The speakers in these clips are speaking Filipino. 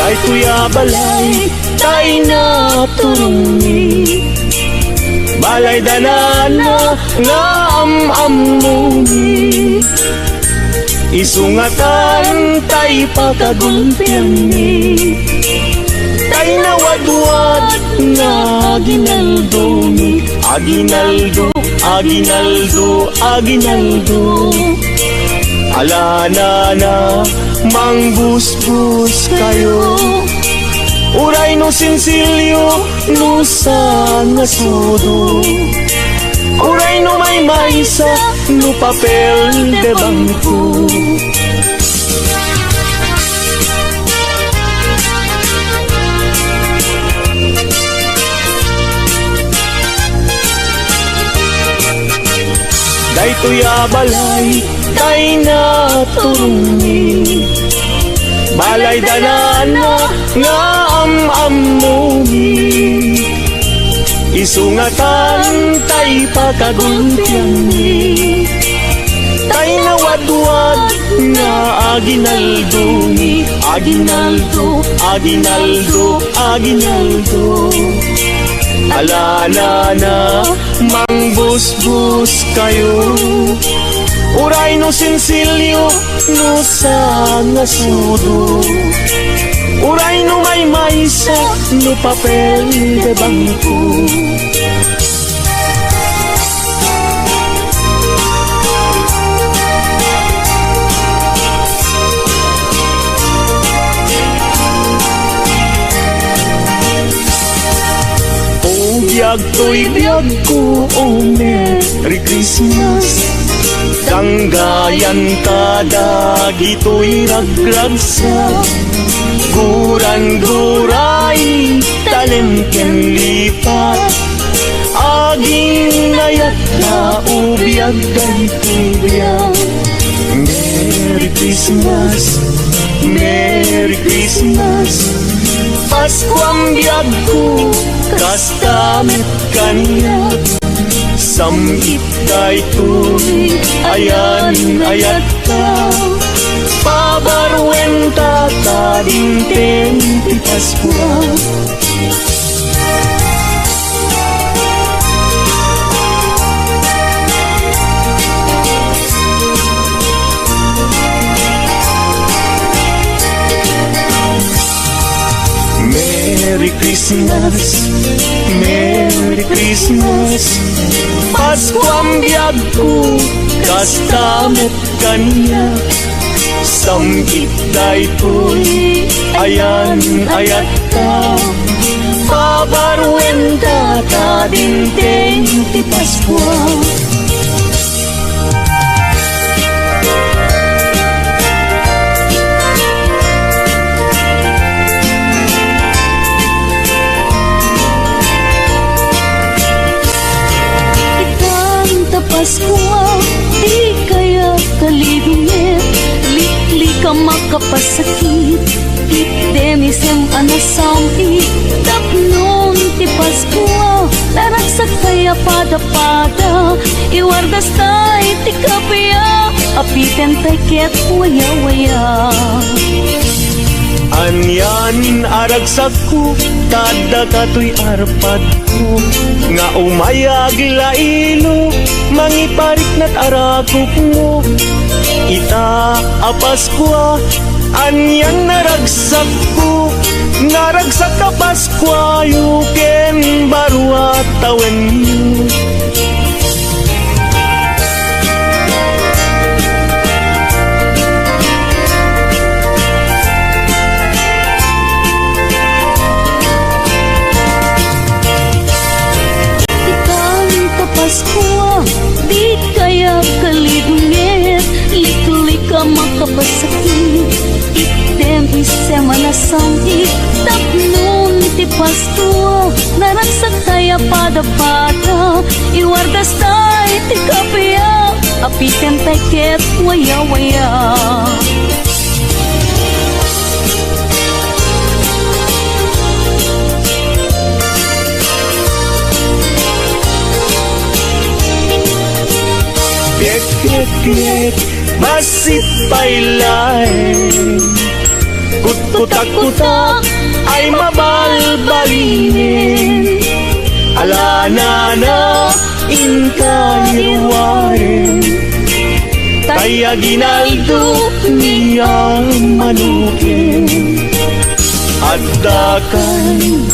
Tay kuya balay, tay na turungi, balay danana nga amuni. Isungatan tay pakagulpiani, tay nawadwad nga aginaldoni. Aginaldo, aginaldo, aginaldo. Alana na mangbusbus kayo, uray no sinsilyo no sa ngasudo, uray no may maysa no papel de bangko. Daytoy balay, tay na turungi, balay danana nga amuni. Isungatan tay pakagulpiani, tay nawadwad nga aginaldoni. Aginaldo, aginaldo, aginaldo. Alana na mangbusbus kayo, uray no sinsilyo no sa ngasudo, uray no may maysa no papel de bangko. Biyag to'y biyag ko, oh Merry Christmas. Danggayan kadagi to'y ragragsa, guran-guray talemken lipat. Aging nayat na ubiyag ganito'y biyag. Merry Christmas, Merry Christmas. Pasko ang biyag ko, kastamit kanya. Samit daytoy, ayan ayat ka. Pabarwenta kadingteng ti Pasko. Merry Christmas, Merry Christmas. Pasko ang biyag ko, kastamit kanya. Samgit daytoy, ayan ayat ka. Pabarwenta kadingteng ti Pasko. Pasko, di kaya kalibingit, likli ka makapasakit, itdemisem anasamit, tapnon ti Pasko, laragsak kaya pada-pada, iwardas tay ti kapya, apiten tay ket waya-waya. Anyanin aragsak ko, kada kato'y arpad ko, nga umayag lailo, mangiparik na't aragok mo. Ita apaskwa, anyan naragsak ko, naragsak ka Paskwa, yuken barwa tawen mo. Pasko, di kaya kalibungit, likli ka makapasakit, itdem isem anasangit, tapnon ti Pasko, naragsak kaya pada-pada, iwardas tay ti kapya, apiten tay ket waya-waya. Krek, basit pailay, Kutak-kutak ay mabalbalinin. Alana na inkayruwarin. Kaya ginaldo niya manukin. Addakan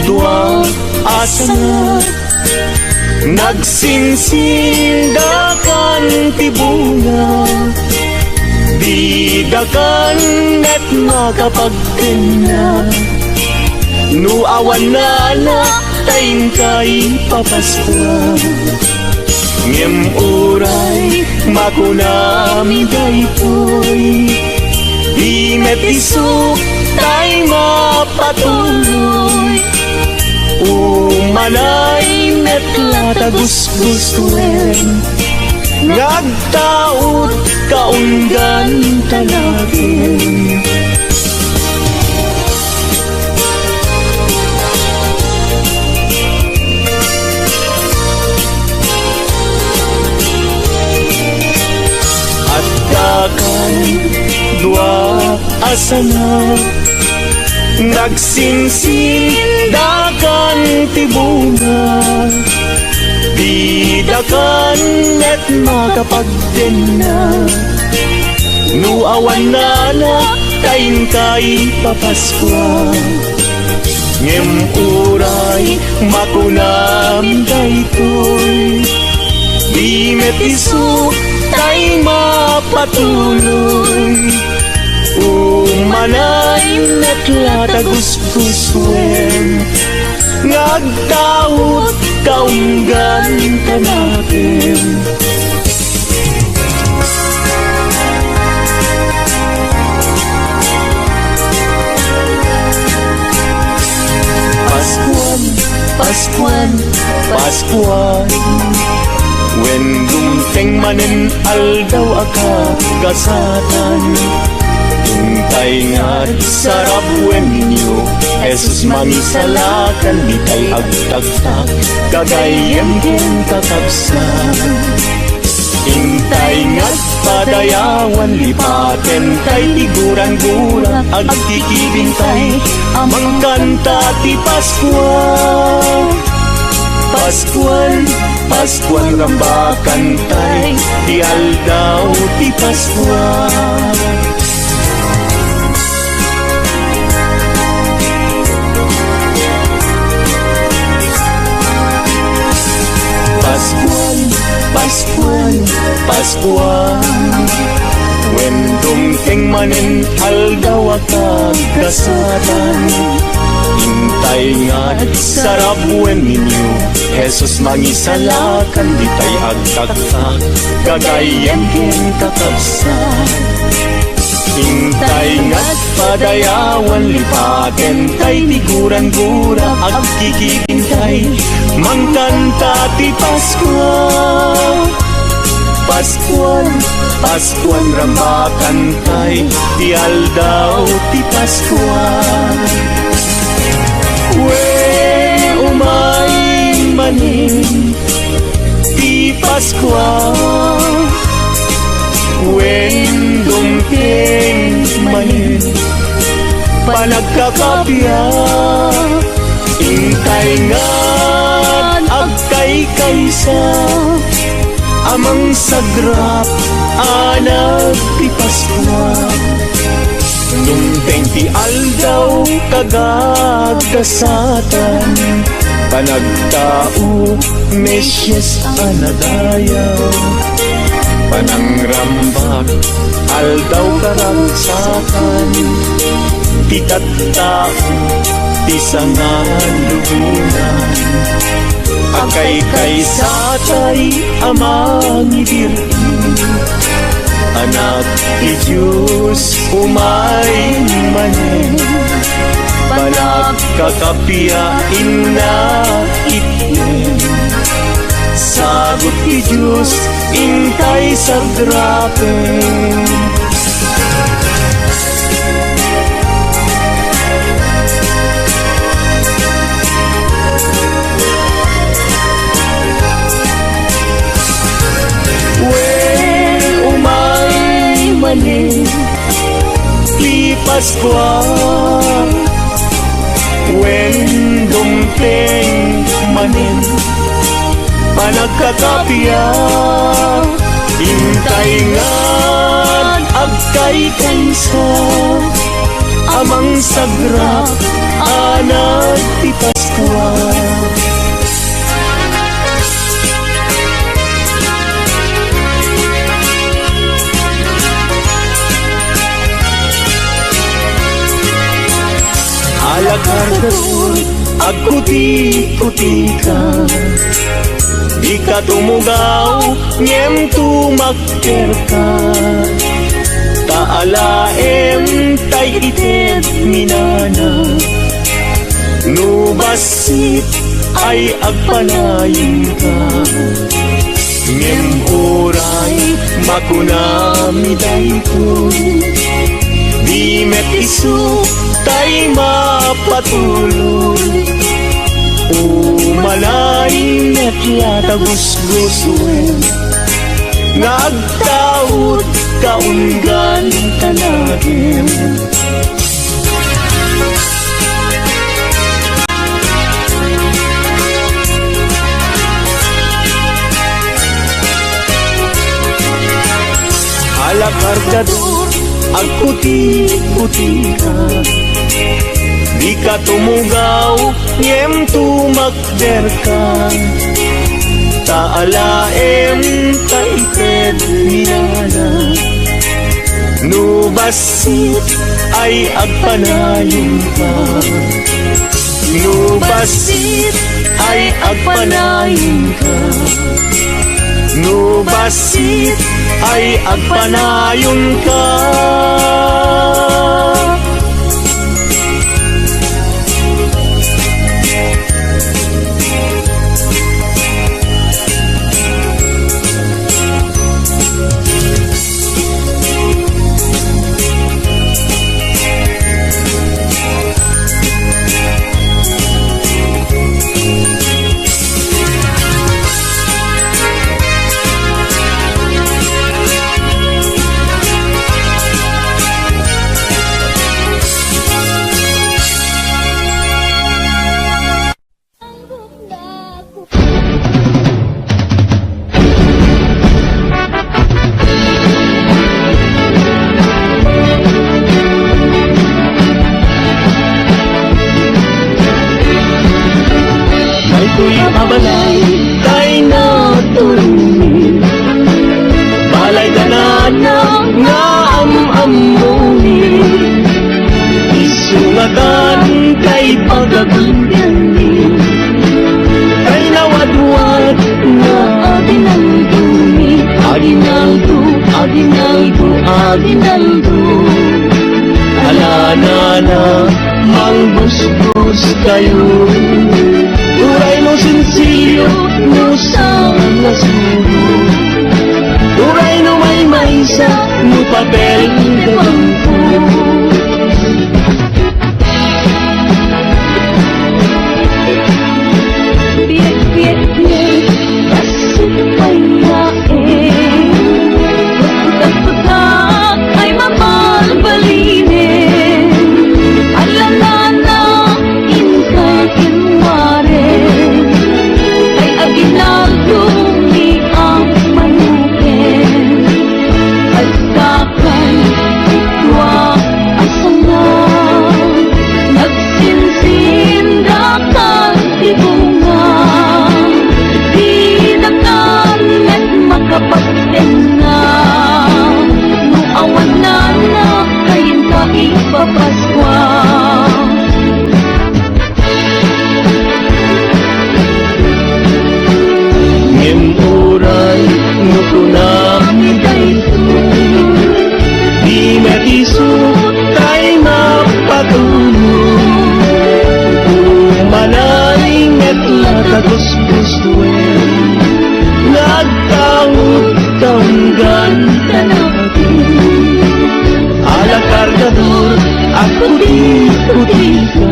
dua asangat. Nagsinsindakan tibunga. Bidakan at makapagkana. Nuawan na na tayin kay papaskwa. Ngem uray makunami daytoy. Di metisok tay mapatuloy. Umanay met latagusgustuin. Ngagtaot kaunggan talagin. At dakan dua asana. Nagsinsindakan tibunga. Bidakan at makapagdena. Nuawan na na tayin kay papaskwa. Ngem uray makunam daytoy. Di metiso tay mapatuloy. Umanay at latagusguswen. Ngagtaot kaunggan ka natin. Paskuan, Paskuan, Paskuan. When dumteng manen aldaw akagasatan. Intay nga't sarap when ninyo Jesus mangisalakan di tay agtagtak kagayem ken kakabsan. Intay nga't padayawan lipaten tay tiguran-guran agkikibintay amang kanta ti Paskuan. Paskuan, Paskuan rambakan tay di aldaw ti Paskuan. Paskuan, Paskuan, Paskuan. When dumteng manen aldaw akagasatan. Intay nga't sarap when ninyo Jesus mangisalakan di tay agtagtak kagayem ken kakabsan. Intay nga't padayawan lipaten tay tiguran-gura agkikibintay mangkanta ti Paskuan. Paskuan, Paskuan rambakan tay di aldaw ti Paskuan. When umay manin ti Paskuan. When dumteng manin panagkakapya. Intay nga't agkay kaysa amang sagrap anak ti Paskuan. Dumteng ti aldaw kagagasatan. Panagtao Mesyes anadayaw. Panangrambak aldaw karagsakan. Ti tattao ti sangan lubunan. Akay kaysa tay amang ibirti. Anak ti Diyos umay manen. Panagkakapiyain na itnen. Sagot ti Diyos intay sagrapen. When umay manen ti Paskwa. When dumpling manin panagkakapya, hintay nga agkay kansa amang sagra anak ti Paskwa. Alakardatur agkuti-kuti ka, di ka tumugaw ngem tumakker ka. Taalaem tay ited minana, nubasit ay agpanayin ka. Ngem oray makunami daytoy, di met isu tay mapatuloy. Umalain at yatagusgusuin, nagtaod kaunggan tanagin. Alakardadur agputi-puti ka, di ka tumugaw ngem tumakder ka. Taalaem taited minana, nubasit ay agpanayin ka. Nubasit ay agpanayin ka. Nubasit ay agpanayon ka. Balay tay na turuni, balay ganana nga am-amuni, isungatan kay pagagundani, kay nawadwad na aginaldumi, aginaldo, aginaldo, aginaldo. Alanana mangbus-bus kayo, uray no sinsilyo no sang nasuro, uray no may maysa no papel de bangko. Piyak-piyak kasip ay laeng, pagputak-putak ay mamalbalinin, alanana aginaldo ni ang manukin, at kakay itwa asana, nagsinsindakan ibunga, di nakan at makapagtenga, no awan na kayin ka ipapaskwa. Oray no kunami daytoy, di matiso tay mapatulog, umanay metla tagos-guswen, nagtaod kaunggan tanagin. Alakardadur agputi-puti ka,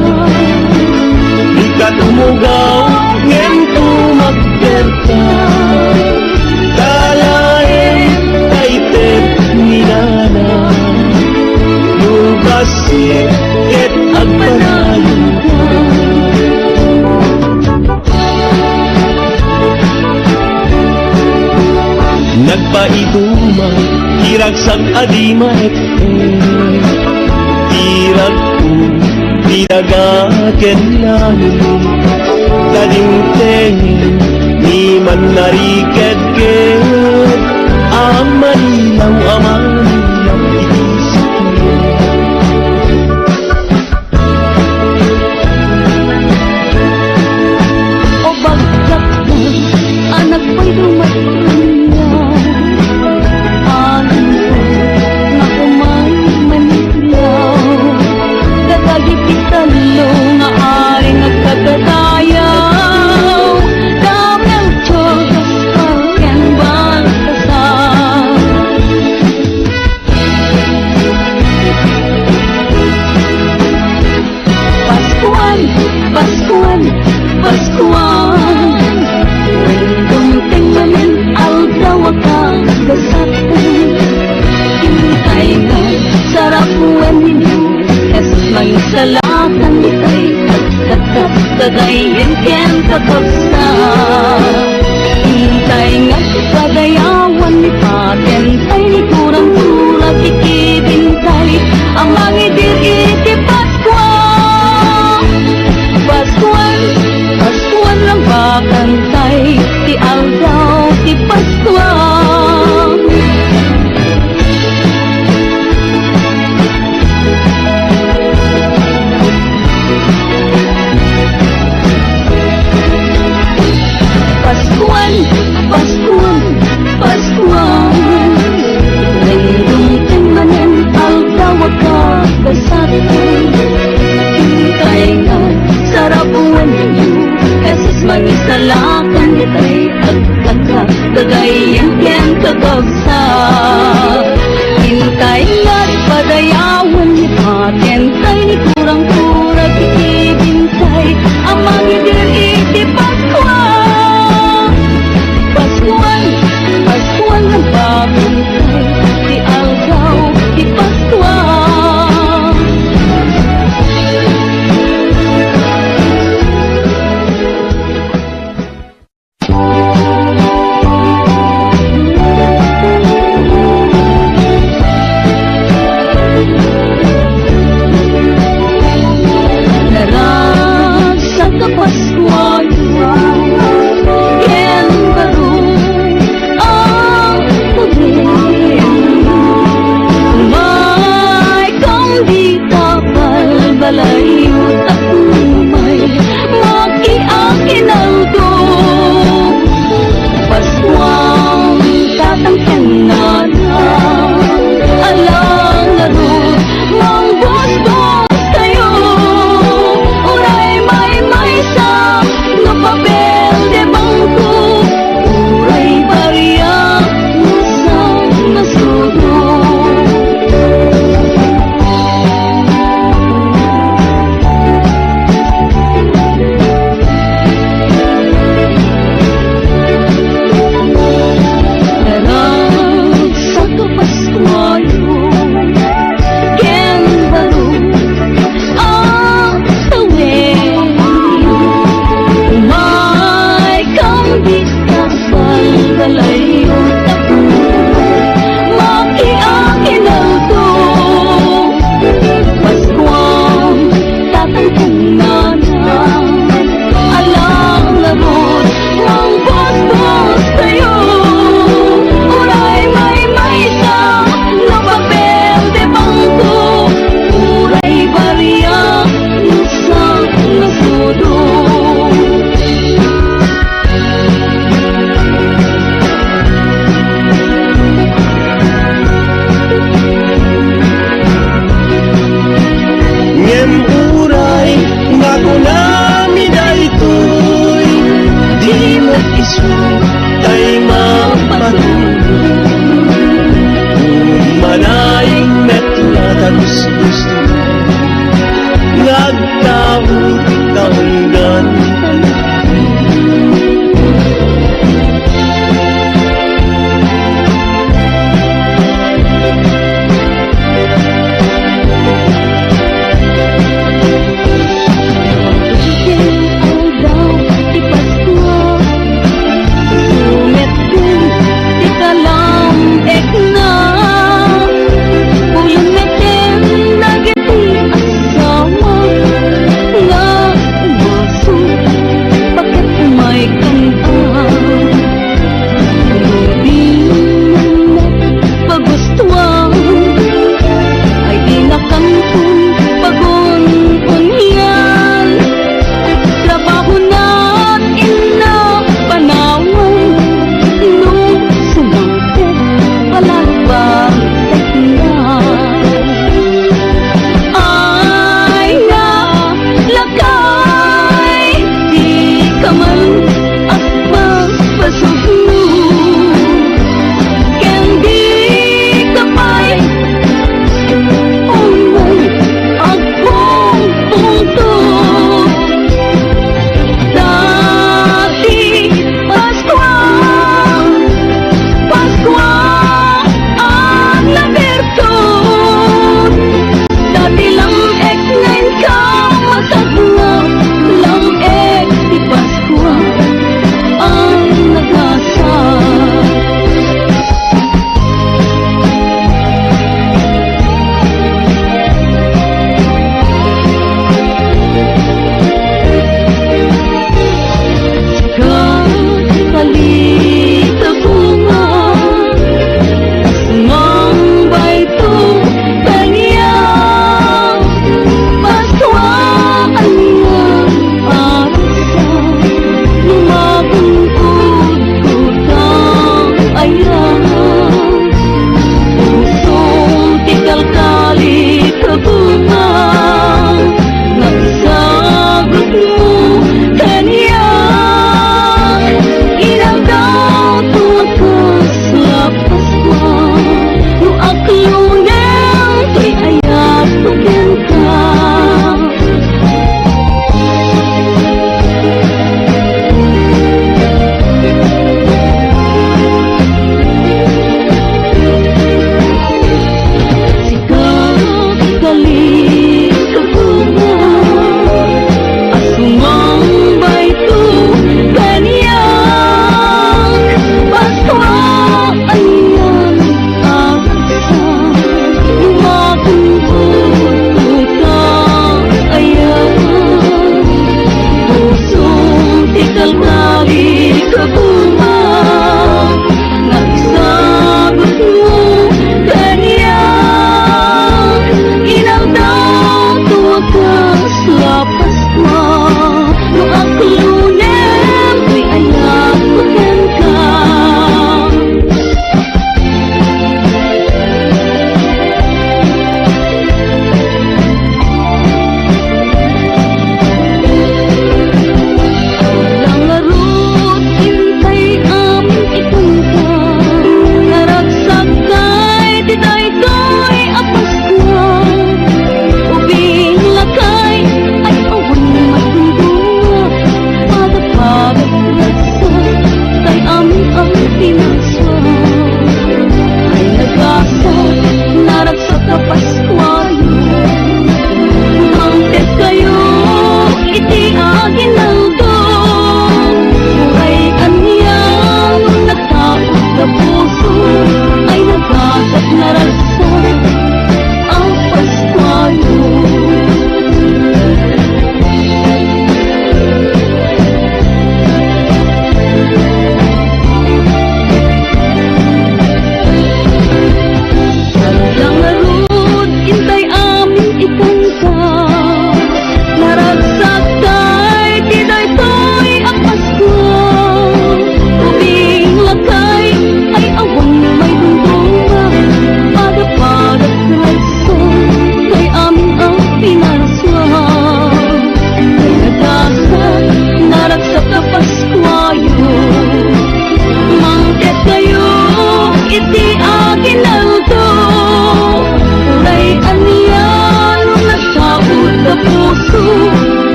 di ka tumugaw ngem tumakder ka. Talae taited minana, nubasit maiduma, hiragsak adima hirag ko, pinagakenlanin, kadingtengin, ni man nariked-ked, ang manilaw, itisip mo. O bagsak na, anak ko'y dumatanya. Alam ko na kumay manilaw, dadagipit talo nga ari nagkagadayaw. Damel chogas pagyan baltasal. Paskuan, Paskuan, Paskuan, dumating namin aldaw akang gasatan. Hintay nga, sarap buwan ninyo, Jesus mangisalakan itay, pagkatas kagayin ken kakapsa. Hintay nga, kagayawan ni patentay, ni kurang tulag ikibintay, ang mangidir iti Paskuan. Paskuan, Paskuan lang bakantay, ti aldaw ti Paskuan. Paskuan, Paskuan, Paskuan, nandung manen aldaw agkakasatan. Hintay nga, sarap buwan ninyo, Jesus mangisalakan itay, agkaka, kagayan ken kakabsa. Hintay nga, padayawan ni patentay, ni kurang-kurag ikibintay, ang mangidir iti Paskuan. Paskuan, Paskuan ang bakantay, ti aldaw, ti Paskuan. Naragsak ka Pasko,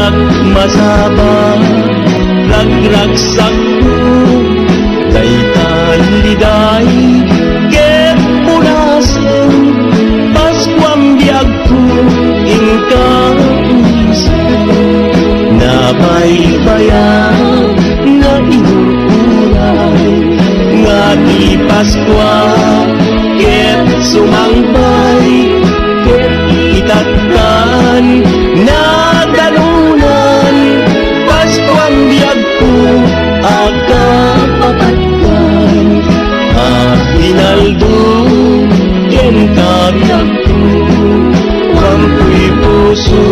Jak masaba ragragsak ko daytan liday ket punasen Paskuam biag ko inka nabaybayan nga inuuray nga di Paskwa ket sumangpay ket itatkan na dalunan Paskuam biag ko agkapapatkan Hinaldo ken kabiag ko wampuy puso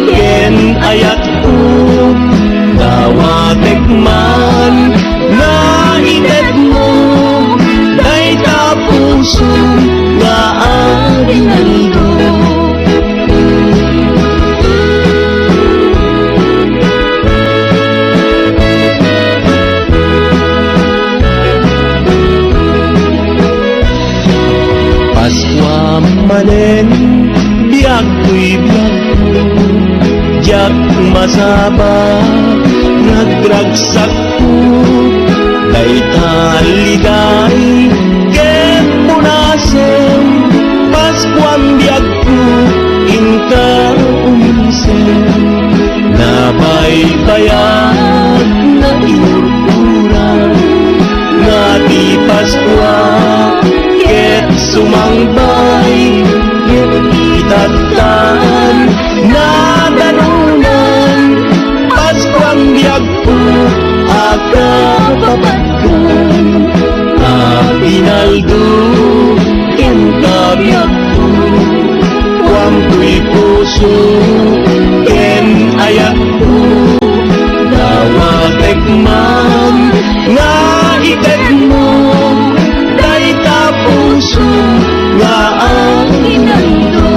ken ayat ko dawatek man na itet mo day tapuso nga arinaldo Paskwa manen biag ko'y biag ko Jak masaba nagragsak ko daytan liday ket punasen Paskuam biag ko inka umisen nabaybayan na inurkuran nga di Paskwa ket sumangbay ket itatkan na danunan Paskuam biag ko agkapapatkan Hinaldo ken kabiag ko wampuy puso ken ayat ko dawatek man nga itet mo day tapuso nga arinaldo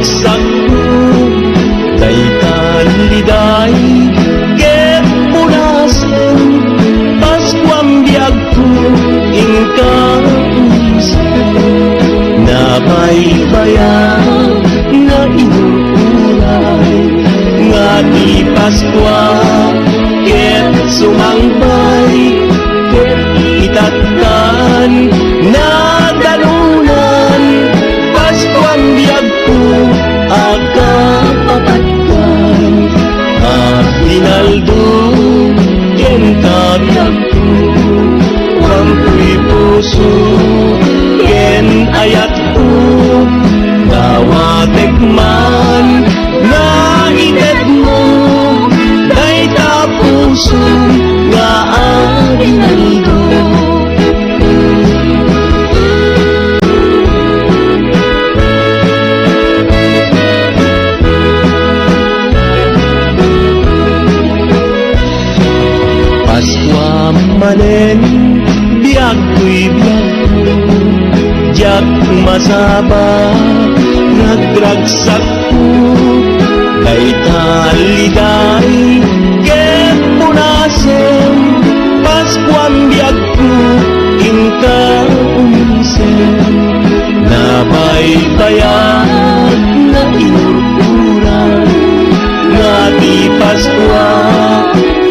nagragsak ko kay taliday ket punasen Paskuang biyag ko ingka nabaybayan nga inuulay nga di Paskwa ket sumangpay ket itatkan na danunan Paskuang biyag ko aga papatkan Aguinaldo ken kabiyag ko wangko'y puso ken ayat ko dawatek man nga ited mo day tapuso nga Aguinaldo Paskwa manen biyag ko'y biyag ko jak masaba nagragsak ko kay taliday ket punasen Paskuang biyag ko ingka umisen nabaybayan na inurkuran nga di Paskwa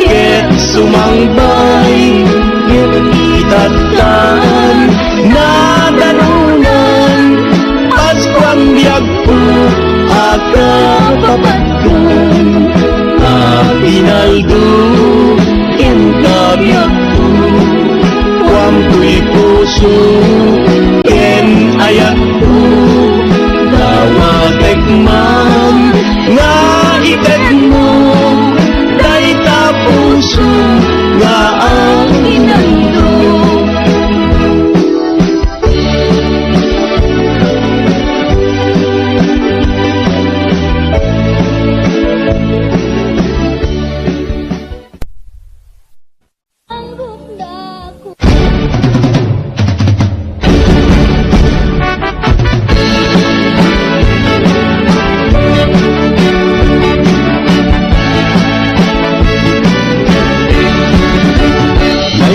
ket sumangbay ket itatkan na danunan Paskuang biyag ko aga papatkan Aguinaldo ken kabiyag ko wangko'y puso ken ayat ko dawatek man nga ited mo day tapuso nga Aguinaldo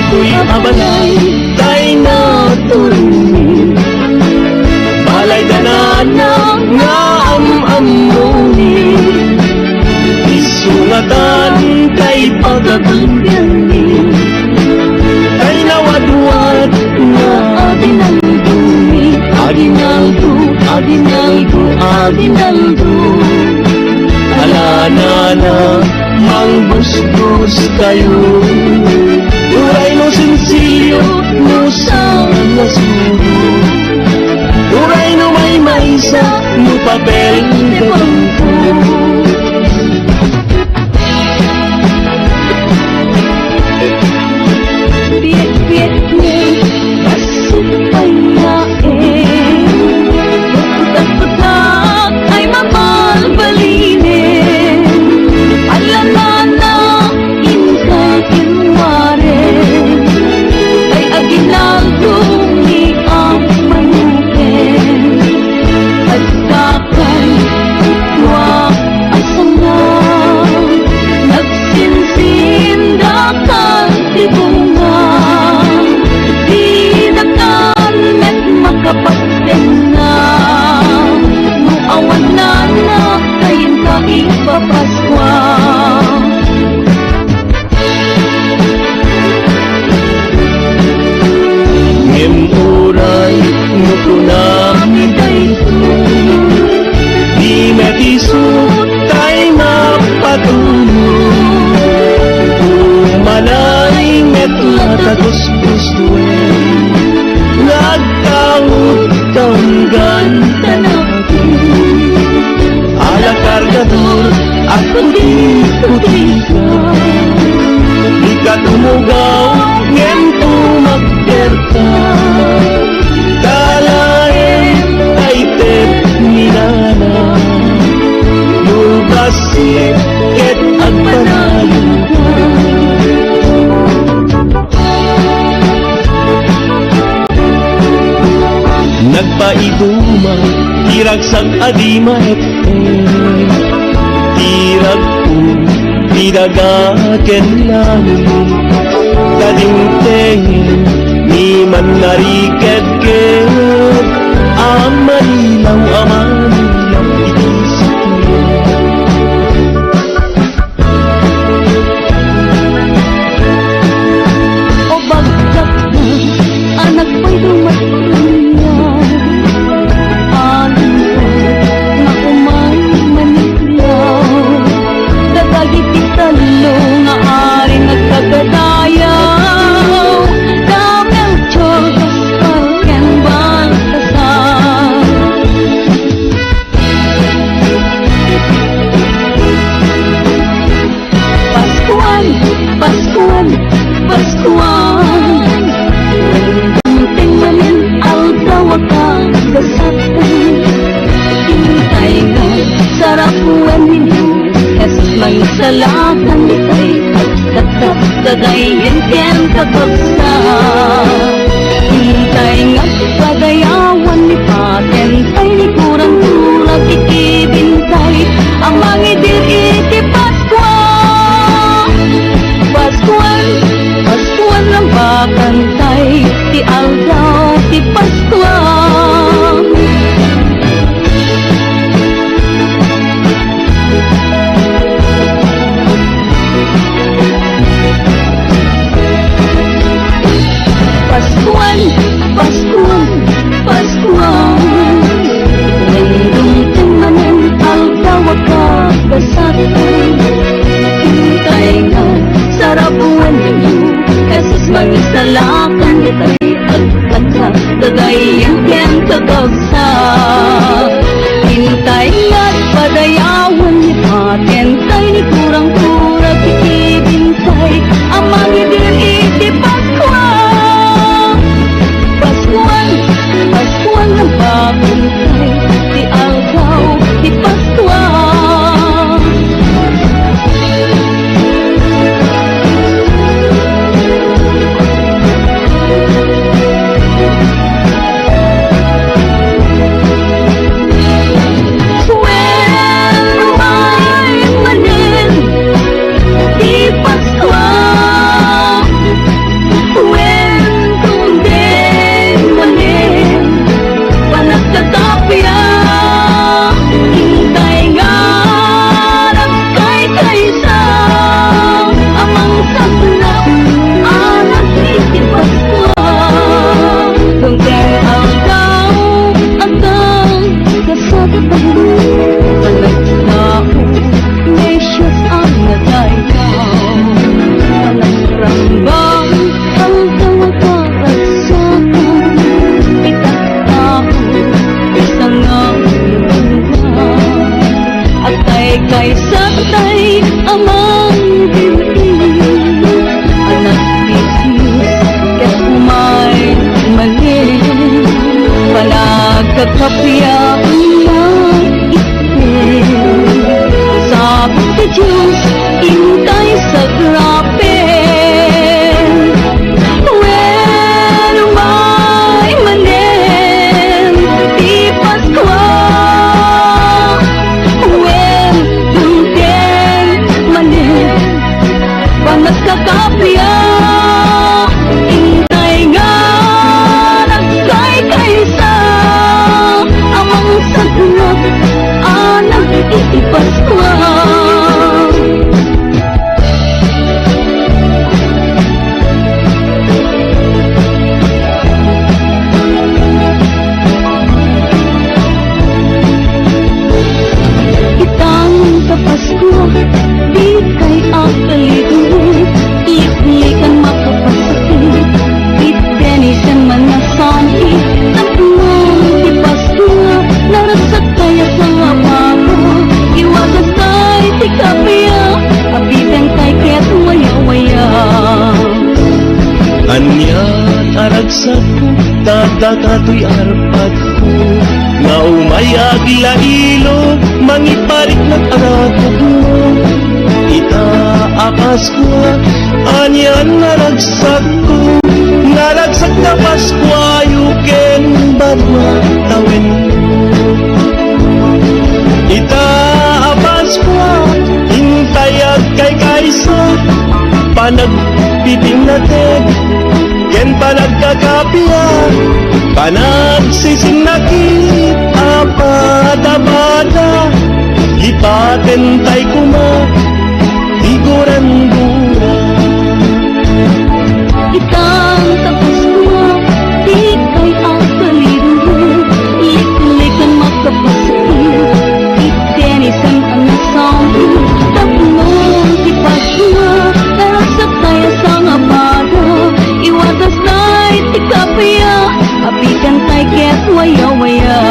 Ko'y abalay tay na turunin balay danana nga am-amunin isungatan kay pagkagandyanin kay nawadwad nga Aguinaldo Aguinaldo Aguinaldo Aguinaldo alanana manggustos kayo Uray no sensilyo no sa nasuro Uray no may maysa no papel de bangko Piet-piet ni pasupayain Putak-putak ay mamalbalinin Alanana inka kinwaren Ay Aguinaldo ni ang manukin At kakay adi maette tirag ko tidagaken lang kadingtengin ni man nariked-ked amanilaw itisip O bagkat na anak ko'y dumatulungan alin ko na umay manilaw dadagit italo nga ari nagkagadayaw damel chogas palken baltasar Paskuan, Paskuan, Paskuan Bunting manin aldawakan kasatan Hintay nga sarapuan ninyo Jesus mangsalakan itay Pagkatak kagayin ken kapagsa Hintay nga pagayawan ni patentay Ni kurang tulag ikibintay Ang mangidir iti Paskuan Paskuan, Paskuan ng bakantay Ti aldaw, ti Paskuan Paskuan, Paskuan, Paskuan Nandung timanan aldaw agkasatan Hintay nga sarapuan ninyo Jesus mangisalakan itay Agkata kagayan ken kakagsa Hintay nga't padayawan ni patentay Ni kurang-kurang ikibintay Ang magidir iti Paskuan Paskuan, Paskuan ng bakantay Ti aldaw, ti Paskuan Kay satay amang dibdib anak bisnis ket umay manin panagkakapya ulang itin sabi ti Diyos intay sa grapen when umay manin ti Paskuan Nagkakapya Intay nga nagkay-kaysa Amang sagrap anak iti Paskuan Itang sa Paskuan di kay akalido Ikan makapasakit Itenisan man nasani Takmang di Paskuan Narasak kaya sa abamo Iwagas kay ti kapya Abitan kay kaya't waya-waya Anyat aragsak ko Dadakato'y arpat ko Nga umayag ilailo Mangiparik ng aratog mo Itaakas ko Anyan naragsak ko Naragsak na Paskwa Yuken Badwa Tawin nagtitinatid ken panagkakapiya panagsisinakit apada-pada lipaten tay kuma tiguran-gura Itang tapos ko, di kay akalido Lik-likan makapasakit Itenisan ang nasampo Tapnon di pasya Pero sa tayo sa ngabada Iwatas na itikapaya Apikan tay ket waya-waya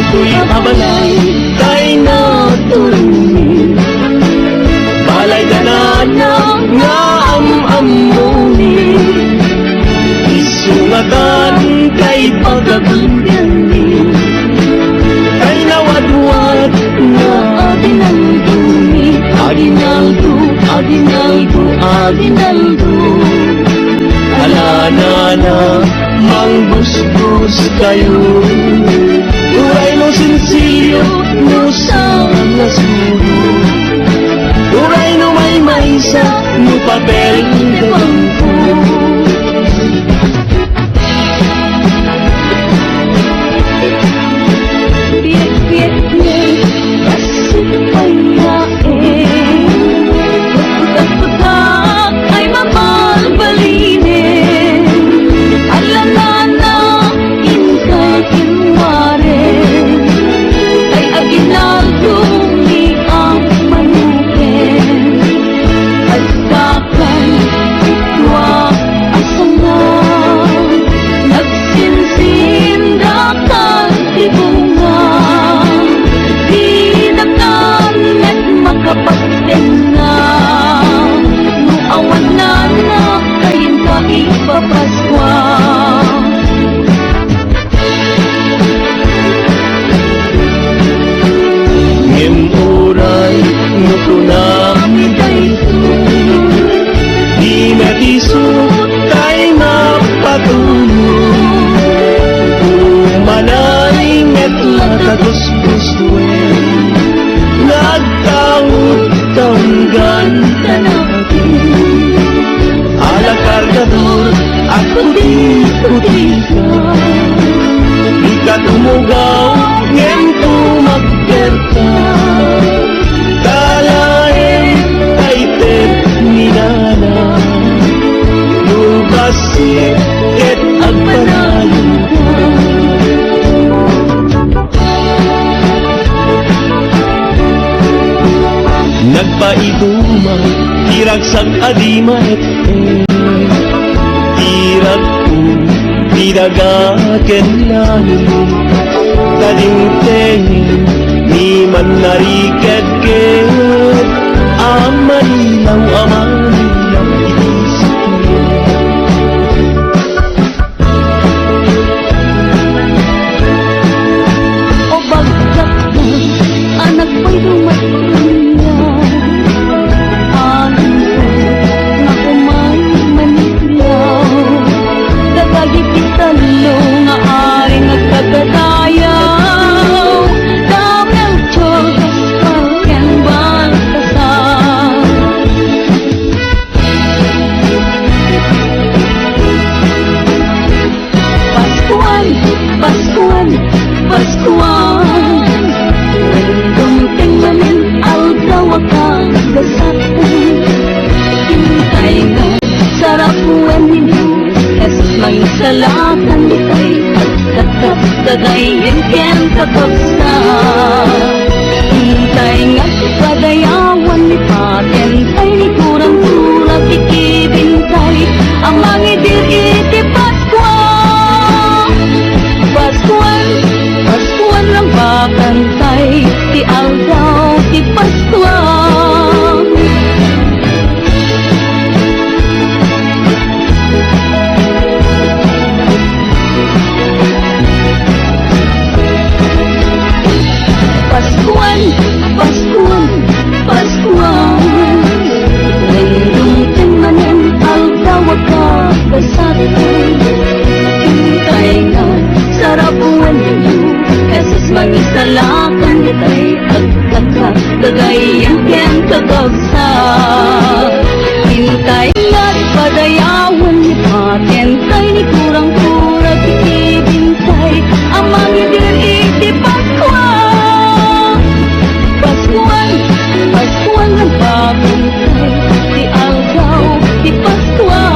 Ito'y abalay, tay na tuloy Balay ganan nga am-amuni Isungatan kay pagkagundani Kay nawad-wad na aginaldo Aginaldo, aginaldo, aginaldo Alana mangbus-bus kayo Uray no sinsilyo no sa nasuro Uray no may maysa no papel de bangko Piet-piet niya kasi payain Putak-putak ay mamalbalinin Alanana inka-kinwarin Ay aginaldo ni ang manukin Agkakan itwa asana Nagsinsindakan tibunga Dinagnan at makapagtenga Nuawan na na kayin ka ipapaswa Ngemuray no kunami dayto Di natiso kay mapatulong Umanay met latagos-guswen Nagtaot-taunggan ka natin Ala kargador at puti-puti ka Di ka tumugaw ngem tumagperta Dalain ay tet minana Lubasi ket agpanayon Nagpaiduma tiragsag adima Tirag ko tiragaken langit Kadingteng ni man nariked-ked Amanilaw isip O bagkat na anak ko'y dumatanya Alam ko na kumay manilaw Dagagit kitalo nga aring nagkagadayaw Daw ng tiyos pagyan baltasal Paskuan, Paskuan, Paskuan Dumting namin aldawakan kasatan Hintay ka sarap buwan ninyo Jesus may salatan kay pagkatagdagay Hintyan kapagsa Hintay nga padayawan ni paten Kay kurang tulad ikibig agagsak. Hintay nga't padayawan ni patentay ni kurang-kurag itibintay. Amang idir iti Pascual. Pascual, Pascual ng pabuntay, di algaw, di Pascual.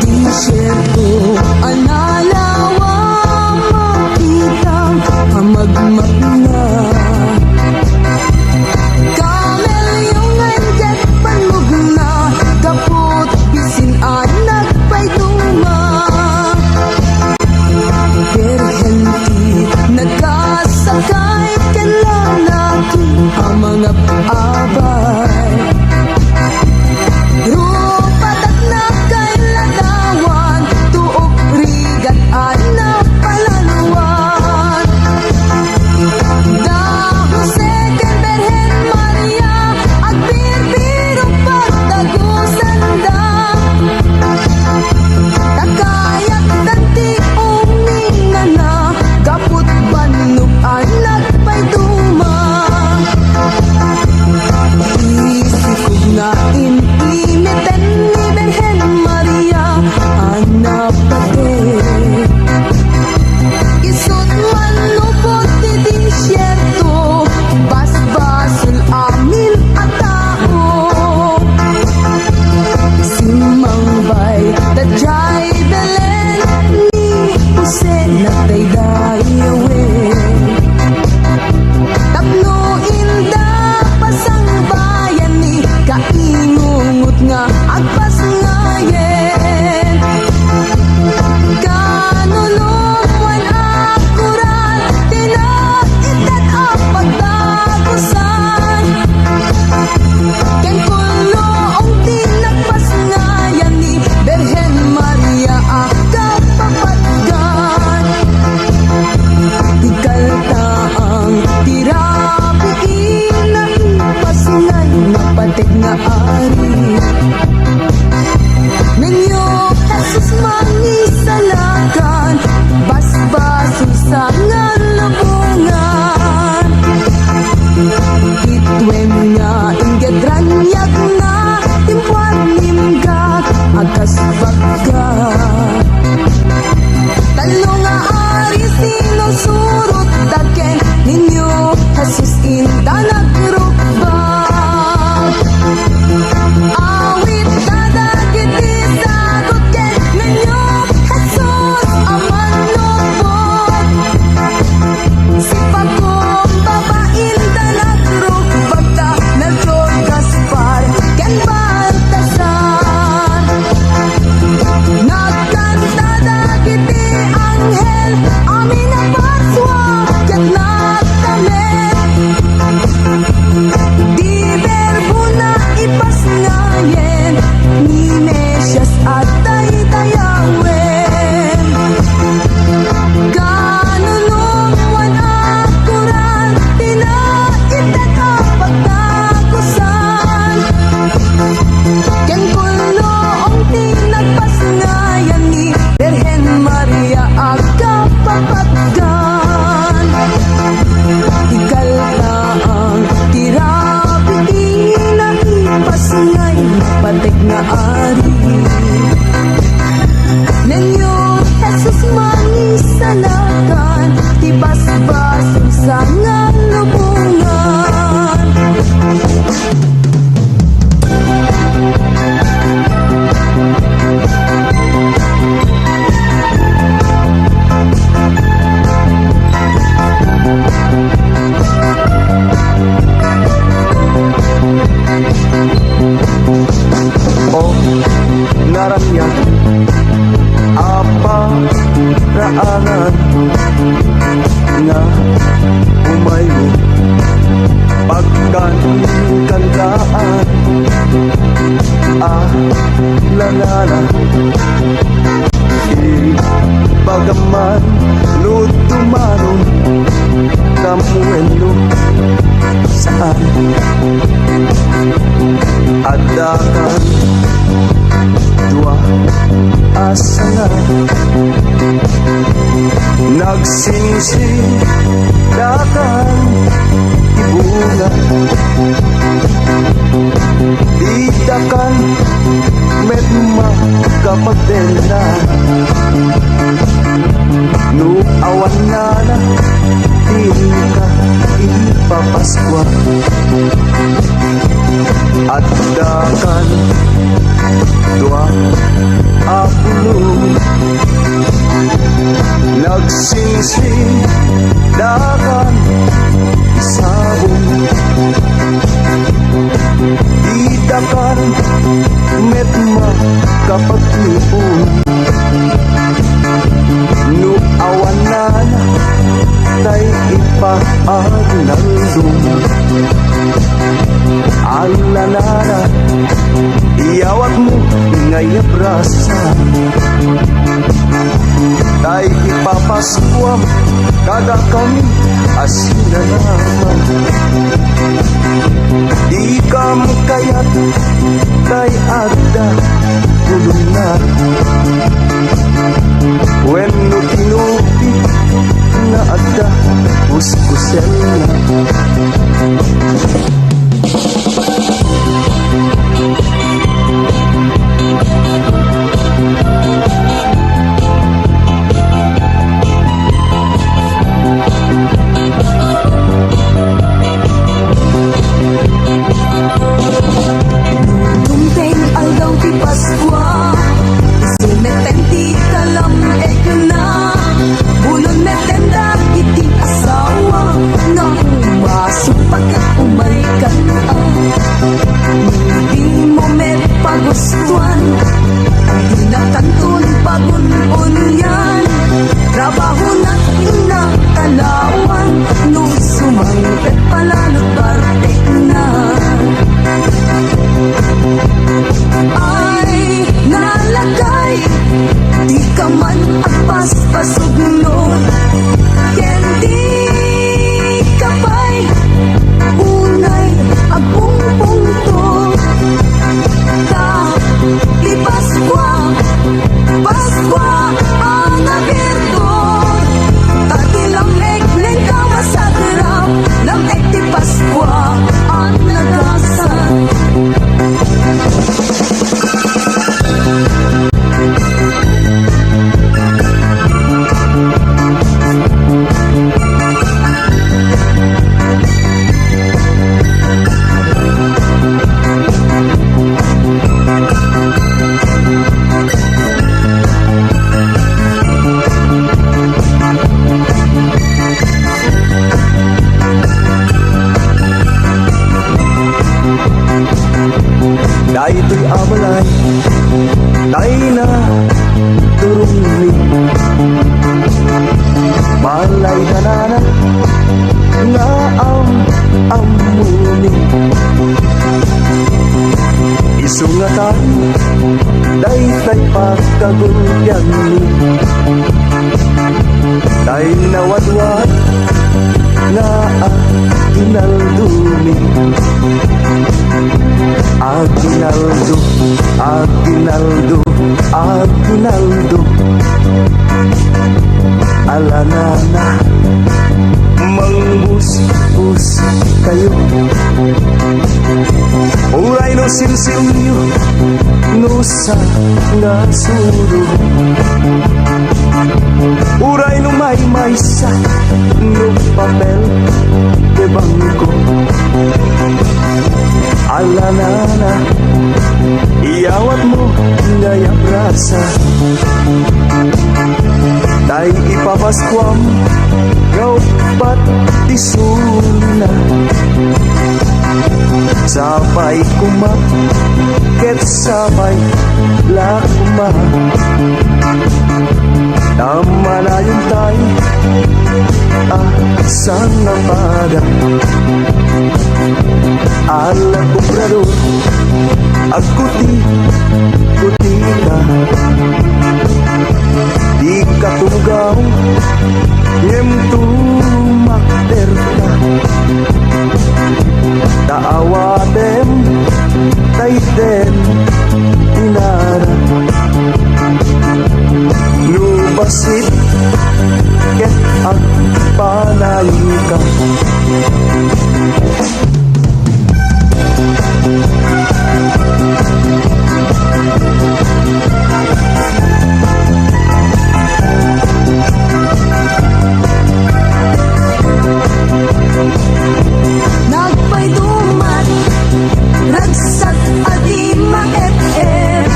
Disyerto, analawa, makitang hamagmag na. Kamelyong andiat panmog na, kaput bisin anak pa'y duma. Berhenti, nagkasakay ka lang natin ang mga abay. Rupat at nakailatawan, tuok rigat at napalaluan. Da Jose ken Berhen Maria, at birbirong pagtagusan da. Takayat tanti umina na, kaput banuk anak pa'y duma. Isikog na inimitan ni Berhen Maria, anak pati. Isot man lupot di disyerto, basbasul amin at tao. Simangbay, tadyay Belen, ni Jose na daydayawen. Tapno inda pasang bayan ni kaingungot nga agpas ngayen. Kanulungan akurat, tinaitat ang pagdagusan. Ken kulong tinagpas ngayan ni Berhen Maria kapapatgan. Ikaltaang tirapiin na ipasngay na patig nga ari. Menyo Jesus mangisalakan, basbasul sa nga lubungan. Itwem nga inggedranyag na, timpuan nimgak agas pagkat. Talo nga ari sinusurot taken ninyo, Jesus inda nagrubag. Awi alanana. Bagaman no tumanon kamuelo saan adakan dua asa nga nagsinsidakan ibuna itakan medma kapagdena no awan na tika ipapaskwa at dakan dua apulong nagsinsidakan sabong itakan medma kapagtipon no awan na tay ipaaglandong alanana iyawat mo ngayabrasa tay ipapaskuam kada kami asina naman di kam kayat tay agda kulong na when no kinupi na agda uskusel na Tunteng aldaw ti Paskwa, sumeten ti kalam ekna, bulon meten da iti asawa, nang umasupag at umalikan hindi mo met pagustuhan, hindi na kantun pagun-un yan, trabaho na inakalawan, nung sumangpet palalot parte na. Ay nalagay di ka man agpas pasuglon ken di kapay unay agpungpungto ka di Paskwa Paskwa ang nabirgo tagilang eklen ka masagrap ng ekti Paskwa ang nagasan. Dahito'y abalay, tayo na turungli. Malay na nana, nga amuni. Isungatan, dahitay pagkagulyan ni. Tayo nawadwad, nga ginaldumi. Aguinaldo, Aguinaldo, Aguinaldo alanana mangbus-bus kayo uray no silsilyo no sa nasuro uray no may-maysa no papel de bangko alanana iyawat mo ngayang rasa tay ipapaskwam gaw pat tisuna sabay kuma ket sabay lakuma tama na yung tayo sang napada Anak obrador, agkuti, kuti ka. Di ka tunggaw, yem tumakter ka. Taawadem, taiten, inara. Nubasit, ket agpanayin ka. Nagpayduman, ragsak adi maep-ep.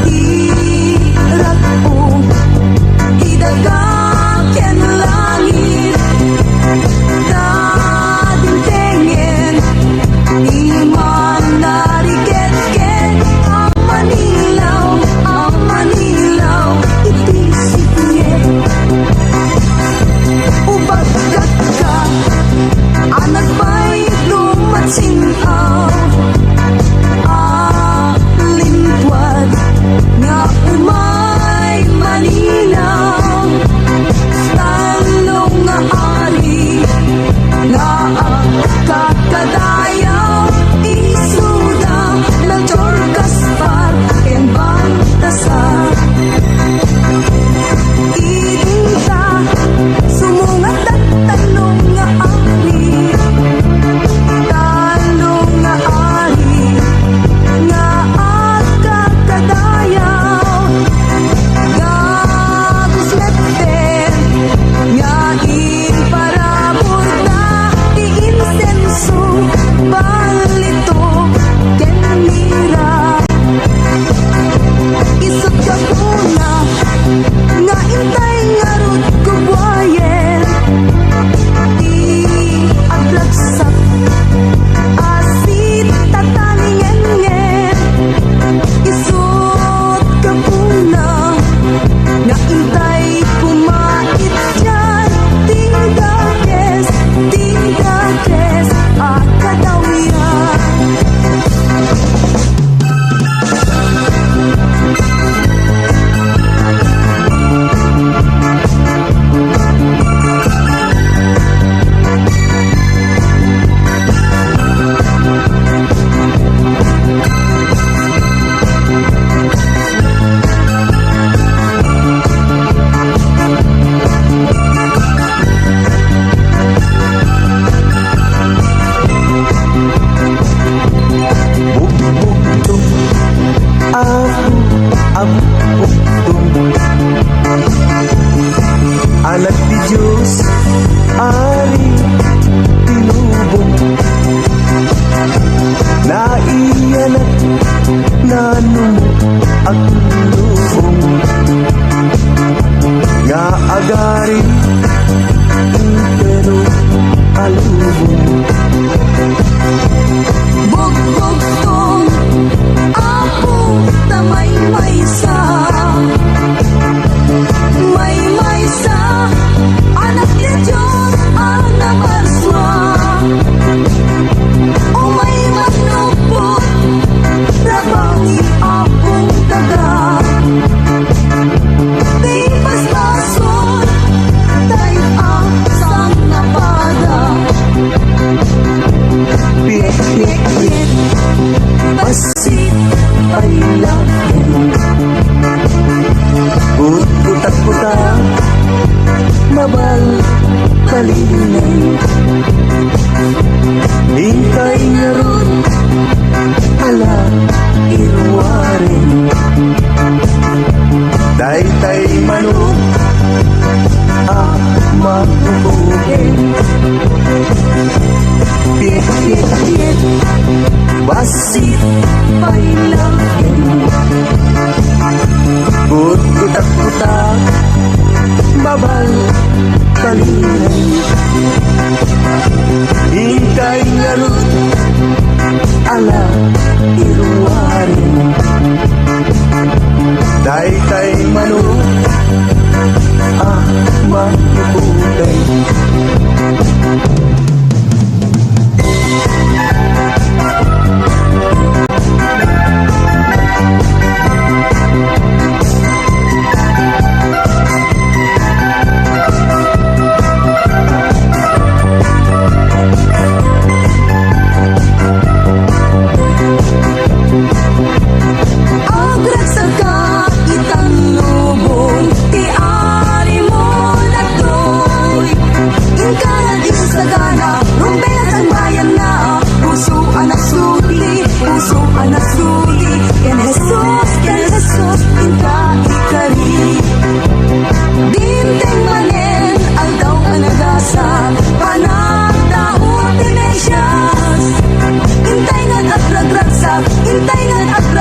Irak po, idagaken langit. Dadintengen, di man nariketken. Ang Manilaw, itisip niya. Ubagat ka, anak ba'y lumatsinaw? Lintwad nga umay malinaw. Talong nga ari nga ang kakadayaw. Isuda ng Jorgaspar ken Baltasar. Itinta sumungat at talong nga ari. Talong nga ari nga at kakadayaw. Gagos metten nga inparabot na iinsenso. Balito ken mira. Isot ka kuna nga intay nga rut kubuayen. Di aglagsak asit tatalingengen. Isot ka kuna nga intay kumait dyan. Tingdakes akadawian. Bugbugtong, abu-abu-bugtong. Anak di Diyos, ari tinubong. Naiyanak, nanong ang lubong. Nga agari, pero alubong. Bugbugtong ako ta may maysa. May maysa, anak ni Diyos ang namarswa. O may manupot, rabangi akong daga.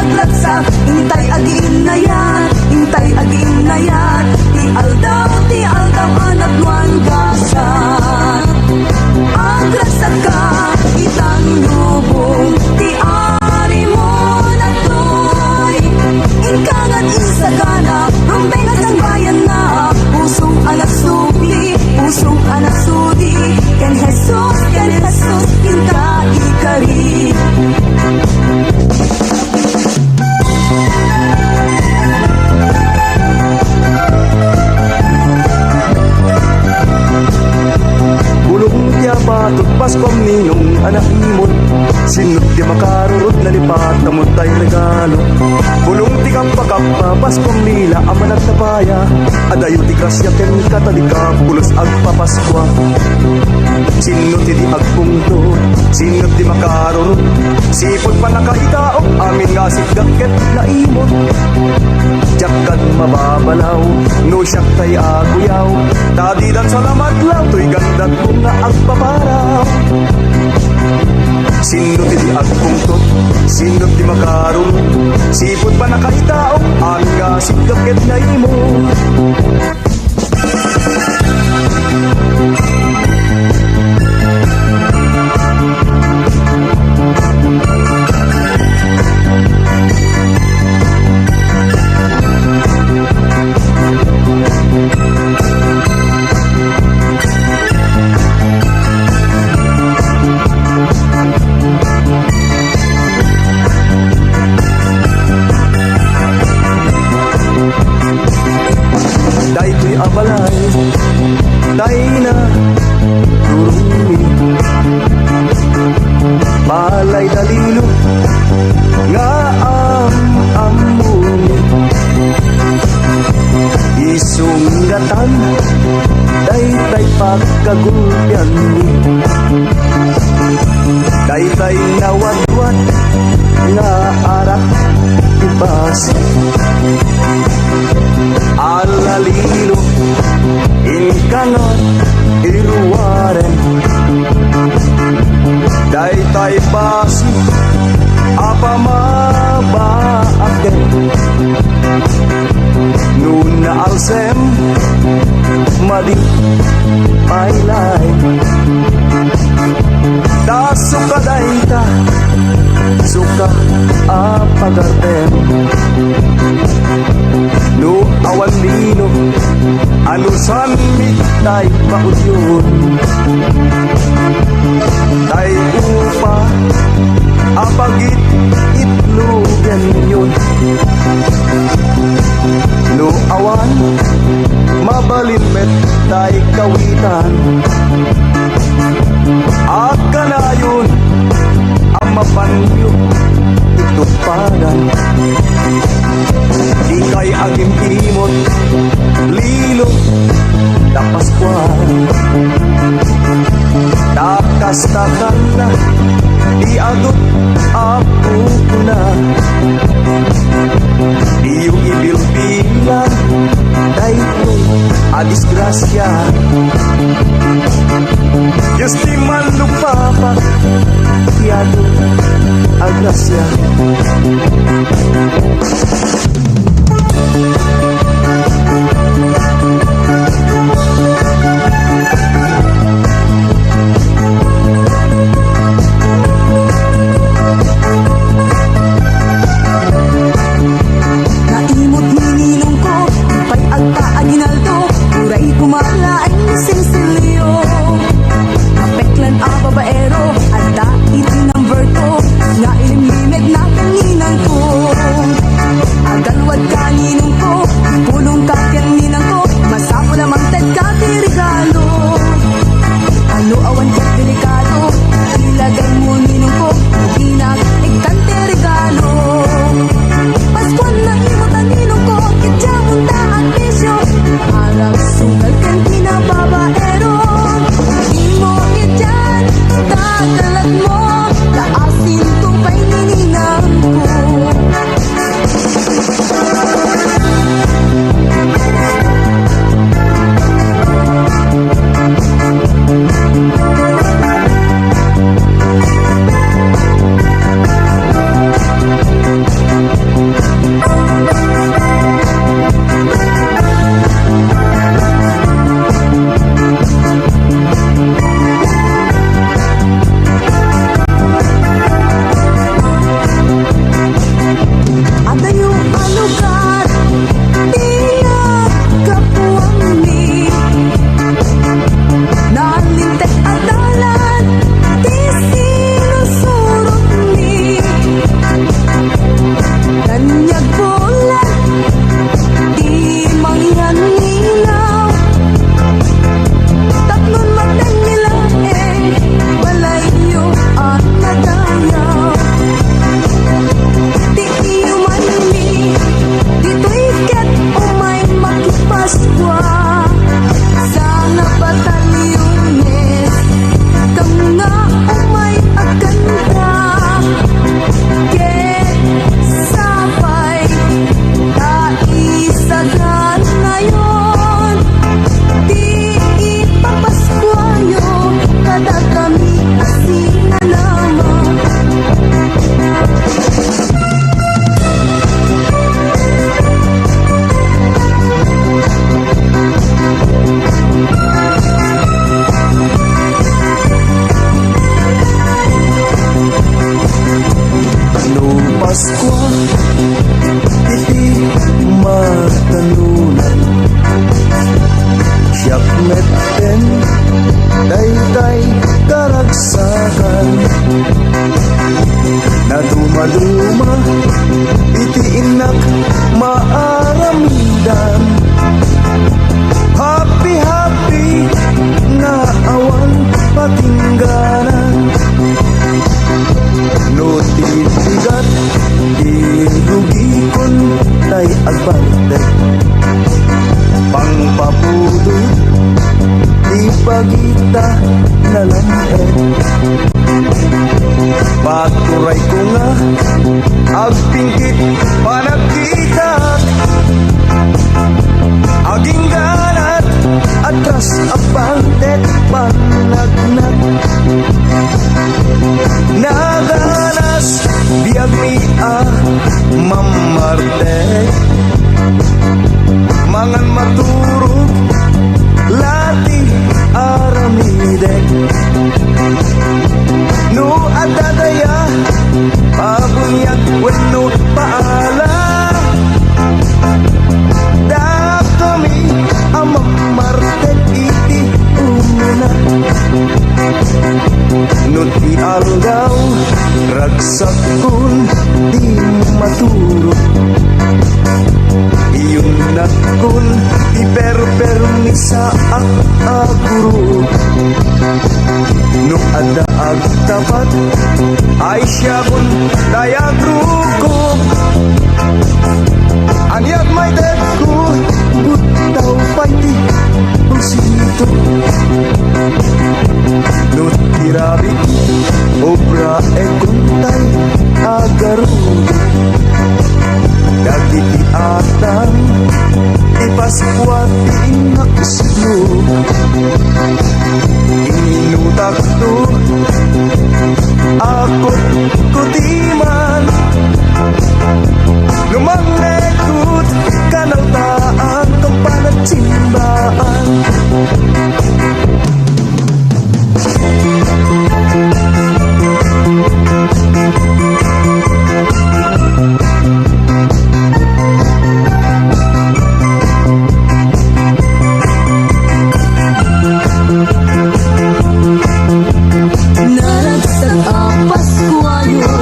naglagsak, intay agin na yan, intay agin na yan. Ti aldaw anak nuan gasan. Aglagsak ka, itang lubong, ti ari mo na to'y inkangan isagana, rumbengan ang bayan na, pusong anak sudi, ken Jesus, inka ikari. Bulong tiya patut paskom ninong anak imot, sinut ti makarurot na lipat tamot tay regalo. Bulong ti kapakapa paskom nila amanag na paya, adayo ti grasya ken katalika pulos agpapaskwa. Sinut ti agpungto, sinut ti makarurot, sipot pa nakaitao amin nga sigdaket na imot. Jakat mababalaw, no siyak tay aguyaw, tadidan salamat lang to'y gandat kong nga agpaparaw. Sinot ti agpungtot, sinot ti makarun, sipot pa nakaitao amin nga sigdaket na imot. Daytoy abalay, day na durumi, balay dalilo nga amuni. Isunggatan, daytay pagkagulyan ni, daytay nawatwat nga arak ibasa. Alalilo, inkangat, iruwaren, daytay basi, apamabaaken. Nuna alsem, madi, pailay, da suka dayta, suka apagarten. No awan lino, anusan mitay paudyon, tay upa, apagit itlugan yun. No awan, mabalin met tay kawitan, akanayon, amapanyo, itupadan. Di kay agim imot, lilo, tapaskuan. Takas-takan na, di adot ako na. Di yung ibilbila, dahito, adisgrasya. Diyos di man lupapa, tiado, agrasya. Naimot nininong ko, pay agpa aginaldo, uray kumala ay sinsilyo. Kapeklan a babaero, adda iti number ko, nga ilimlimit na kaninang ko. Adayo ang lugar Tiyak kapuang mi Nalintek adalan Di sinusurot mi Kanyag bulan Di mangyan ilaw Tatlon mateng nila Balayo at nadayaw Di iyo manimi Dito'y ket umay makipaskwa Sana batalyones Kam nga umay aganda Ket sabay Kaisagan ngayon Di ipapaskwayo Kada kami asina lamang No Paskwa iti matanunan siyak metten dayday karagsakan na dumaduma iti inak maaramidan happy happy nga awan patingganan no titigat irugikon tay agbantek pangpapudo di pagita na lamet paturay ko nga agpingkit panagkita aging ganat atras apantet panagnat naganas biag mi mamarte mangan maturog lati aramidek no adadaya pabunyag wenno paala da kami amamarte iti umuna nuti aldaw ragsak kun di maturo iyon na kun iperpermi sa aguro no ada agtapat ay siya kun dayag ruko anyag may deko butaw pati busito no tirabi obra e kuntay agarudo dagiti atang di Paskwa di nakaslo inutak to akot kutiman lumangnekut kanaltaan kang panagsimbaan Naragsak ang Paskwayo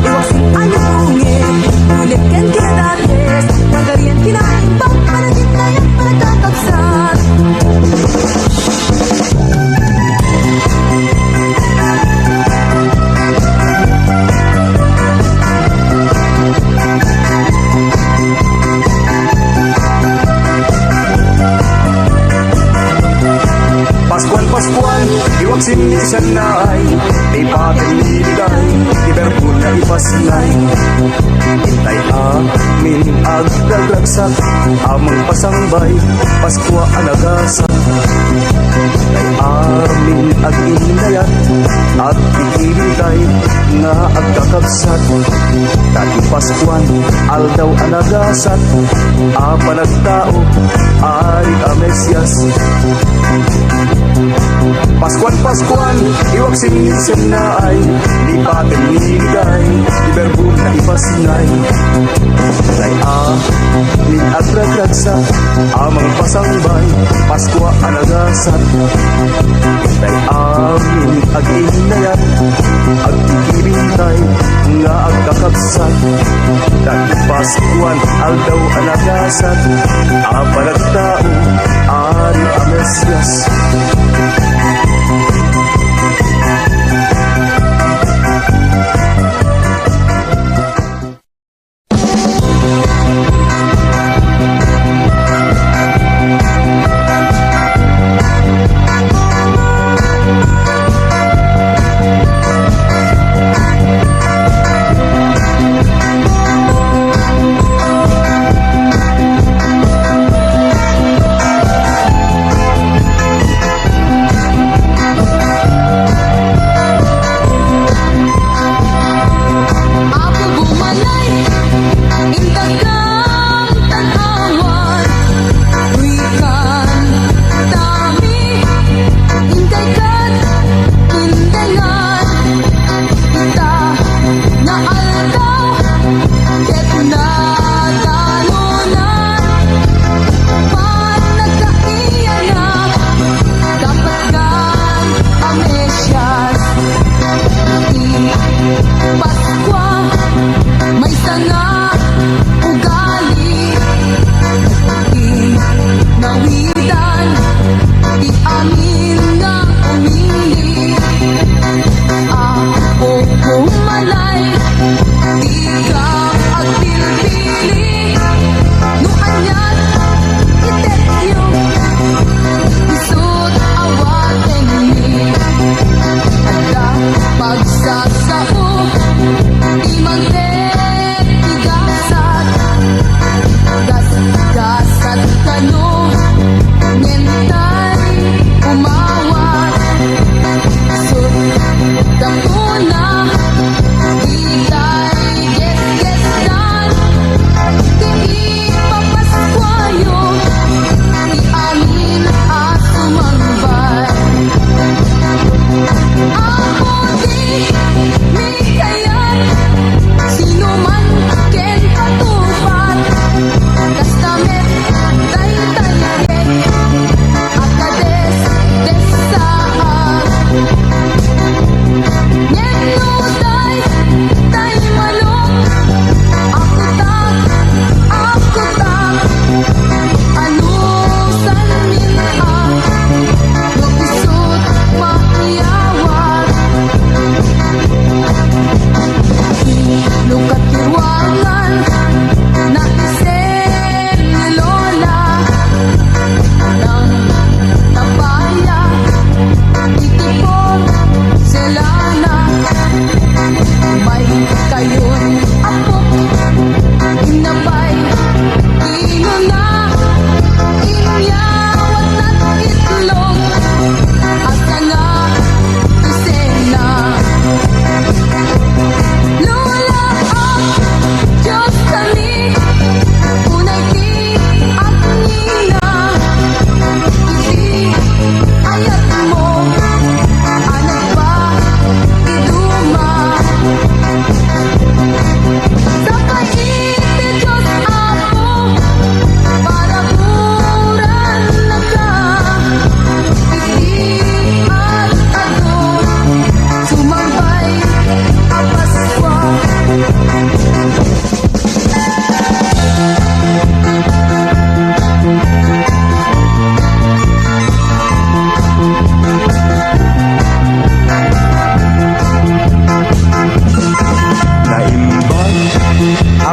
iwak sing ayungit, ulit kan kinadates, pagarian kinaimbang, panagit na yan panagkakabsat. Paskuan, iwag sinisan na ay di patin niligay, di verbo na ipasinay. Intay amin agdaglagsat, amang pasangbay, Paskwa anagasat. Intay amin aginayat, at ikilintay nga agkakabsat. Dati Paskuan, aldaw anagasat, apanagtao, ari amesyas. Paskuan, iwag sinisan na ay di patin niligay, di verbo na ipasinay. Tay amin agragragsa, amang pasangbay, Paskwa anagasat. Tay amin aginayat, agkikirintay nga agkakabsat. Dati Paskuan, aldaw anagasat, apanagtao, ari amesyas. Dako na, di tayo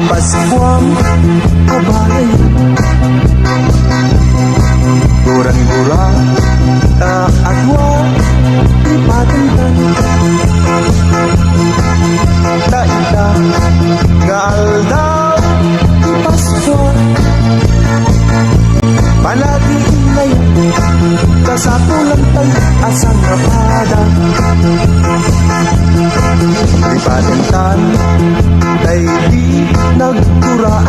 Apaskwam abalay Gurang-gura Kaagwa Ipatantan Taita Gaaldaw Ipaskwa Palagi ngayon Kasapulang tayo Asang napada Ipatantan Tay di nagkuraan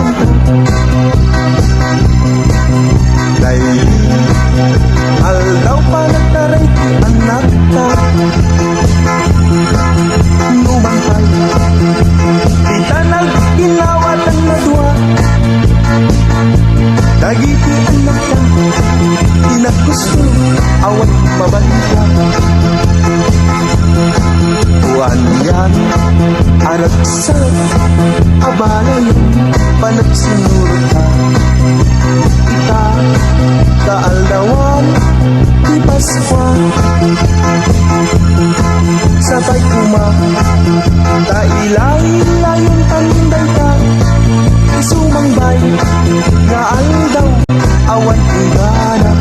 Tay aldaw pa nagtaray anak ka Numantay Kita nagkinawatan na dua Dagiti anak ka Tinagusto awat mabanda Tuan yan Arat sa abalay Panagsinuro ka Kita kaaldawan Di Paskwa Sabay kuma Tailay-layong tanday ka Isumangbay Kaaldaw Awan igana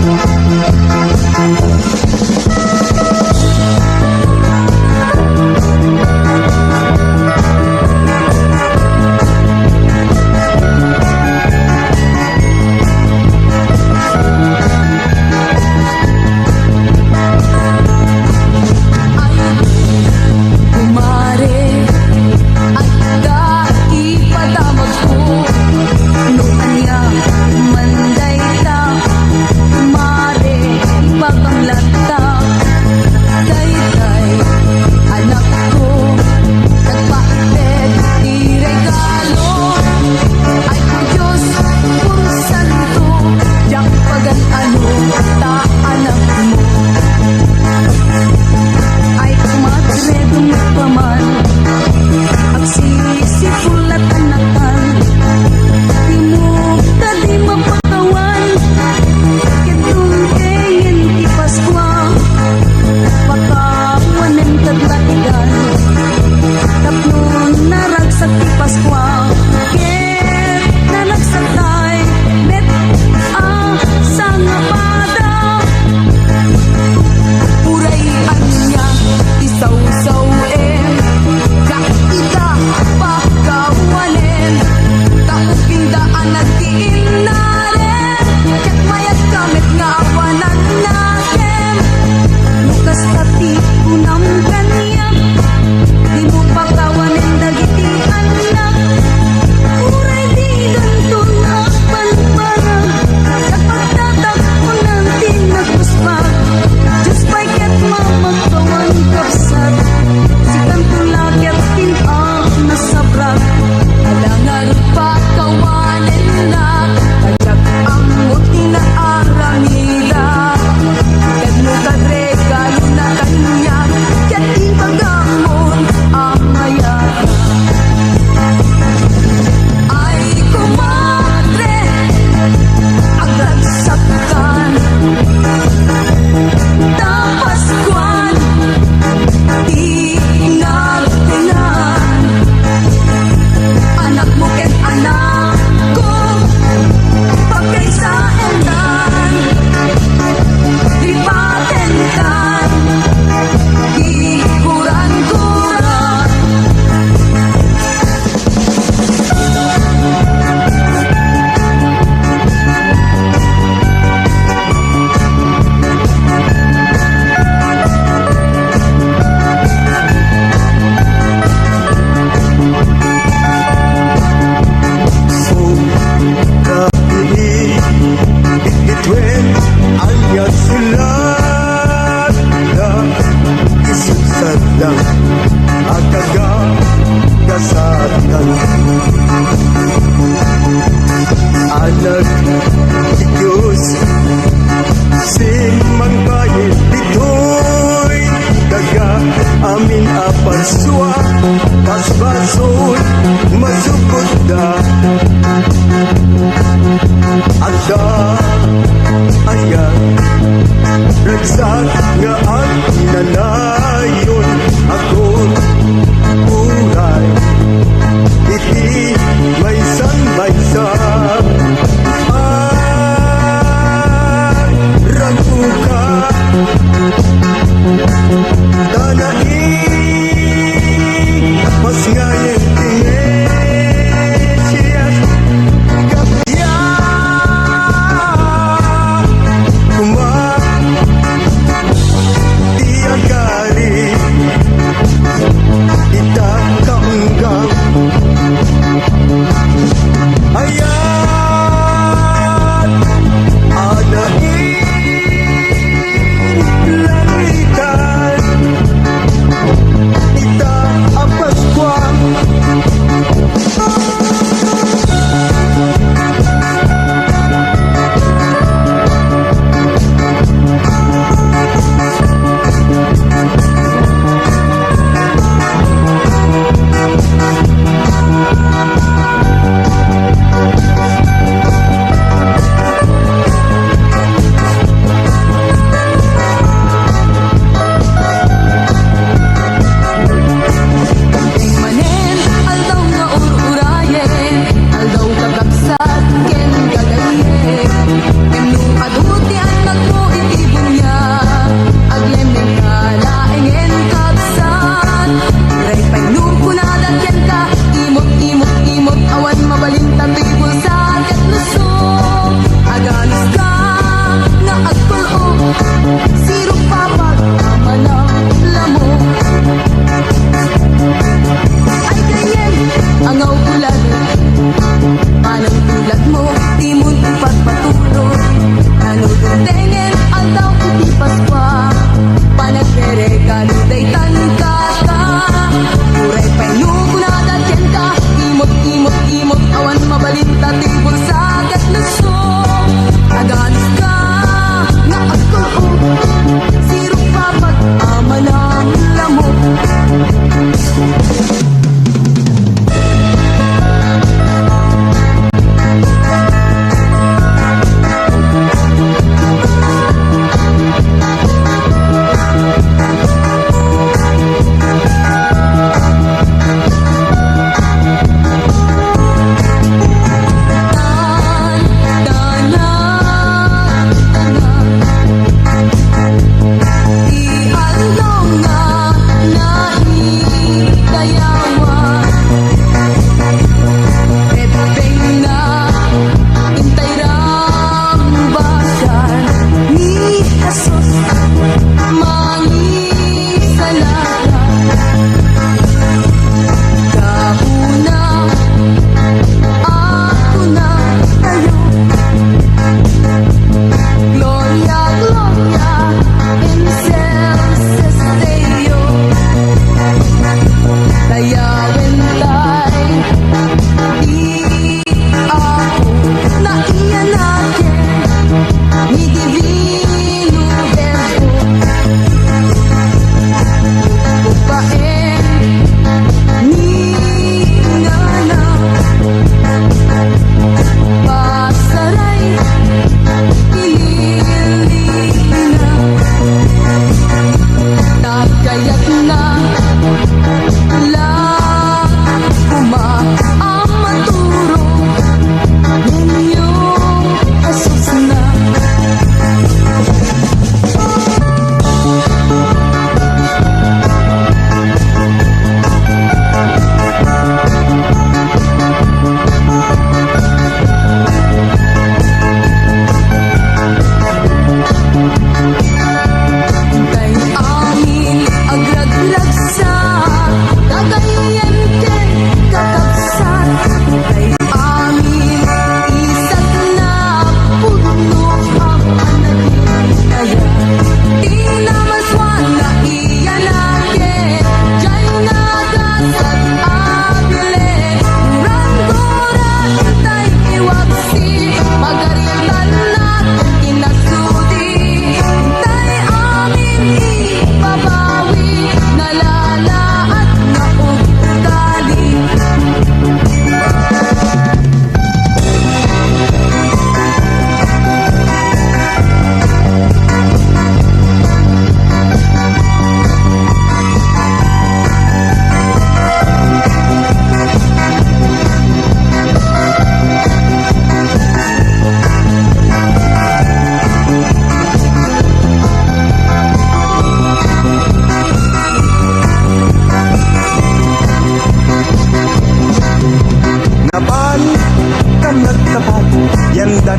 May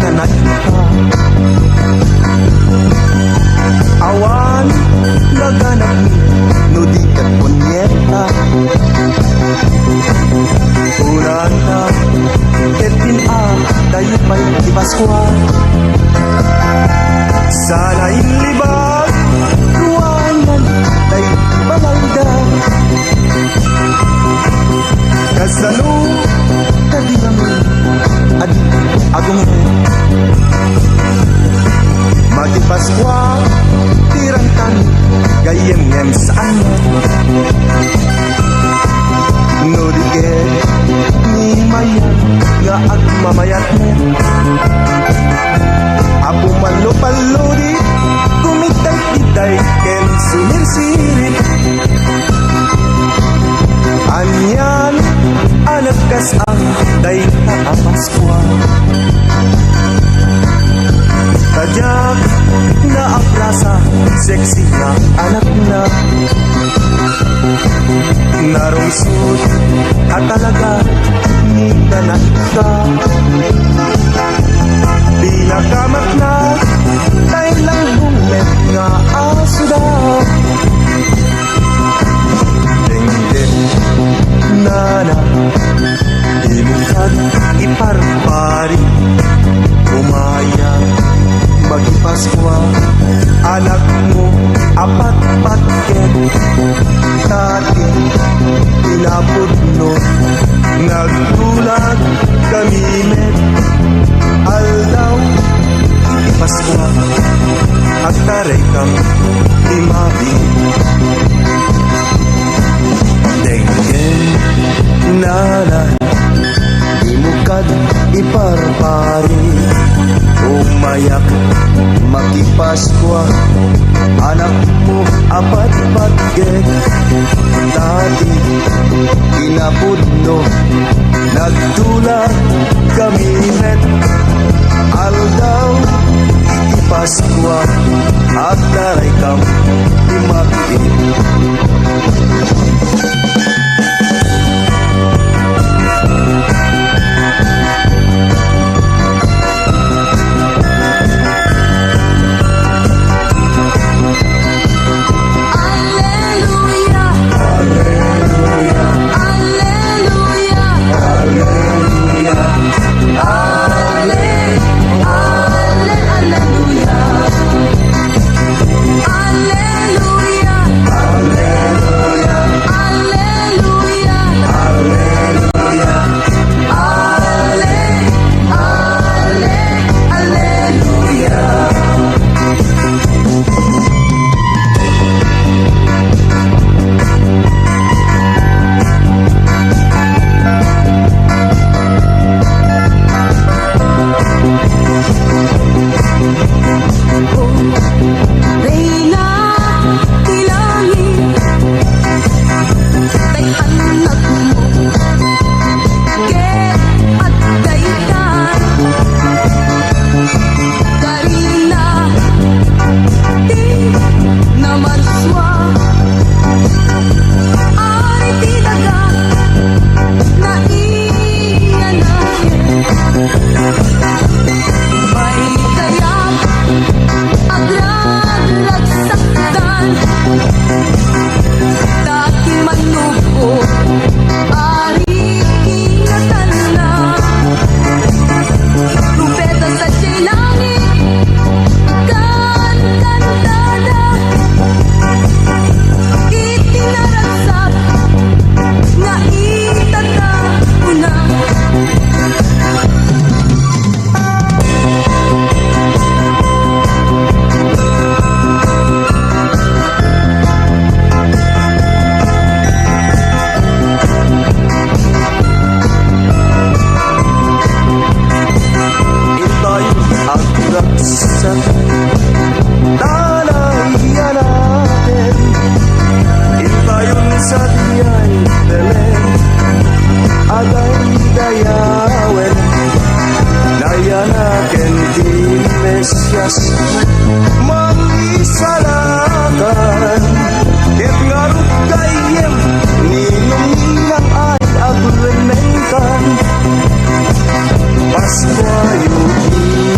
dananay ka. Awan laganap ni no di kat punyeta. Unana ketin a dayo pa'y di Paskwa. Sana inlibag ruwanan day pamalda. Kasano tadi kami adi agong mati Paskwa tirang kami gayem ngem saan no dige ni mayan nga agmamayat mo. Apo malo-palo di kumitay-itay ken sumir-sirit. Anyan anak kas ang day na Paskwa. Kajak na ang plaza, sexy na anak na. Narungsod at talaga ni danak ka. Pinakamat na tayo lang bumet nga aso daw. Dengdeng nana imukad iparpari umaya magipaskwa anak mo apat-patken tati pinapudno nagtulag kami met aldaw ipaskwa at taray kang imabi denggen nana imukad iparpari umayak makipaskwa anak mo apat-patgen tati kinapudno nagtulag kami met aldaw ipaskwa at taray kam imaki. Mesyas mangisalakan ket ngarut kayem ninong ninang ay aglemenkan Paskwa yuki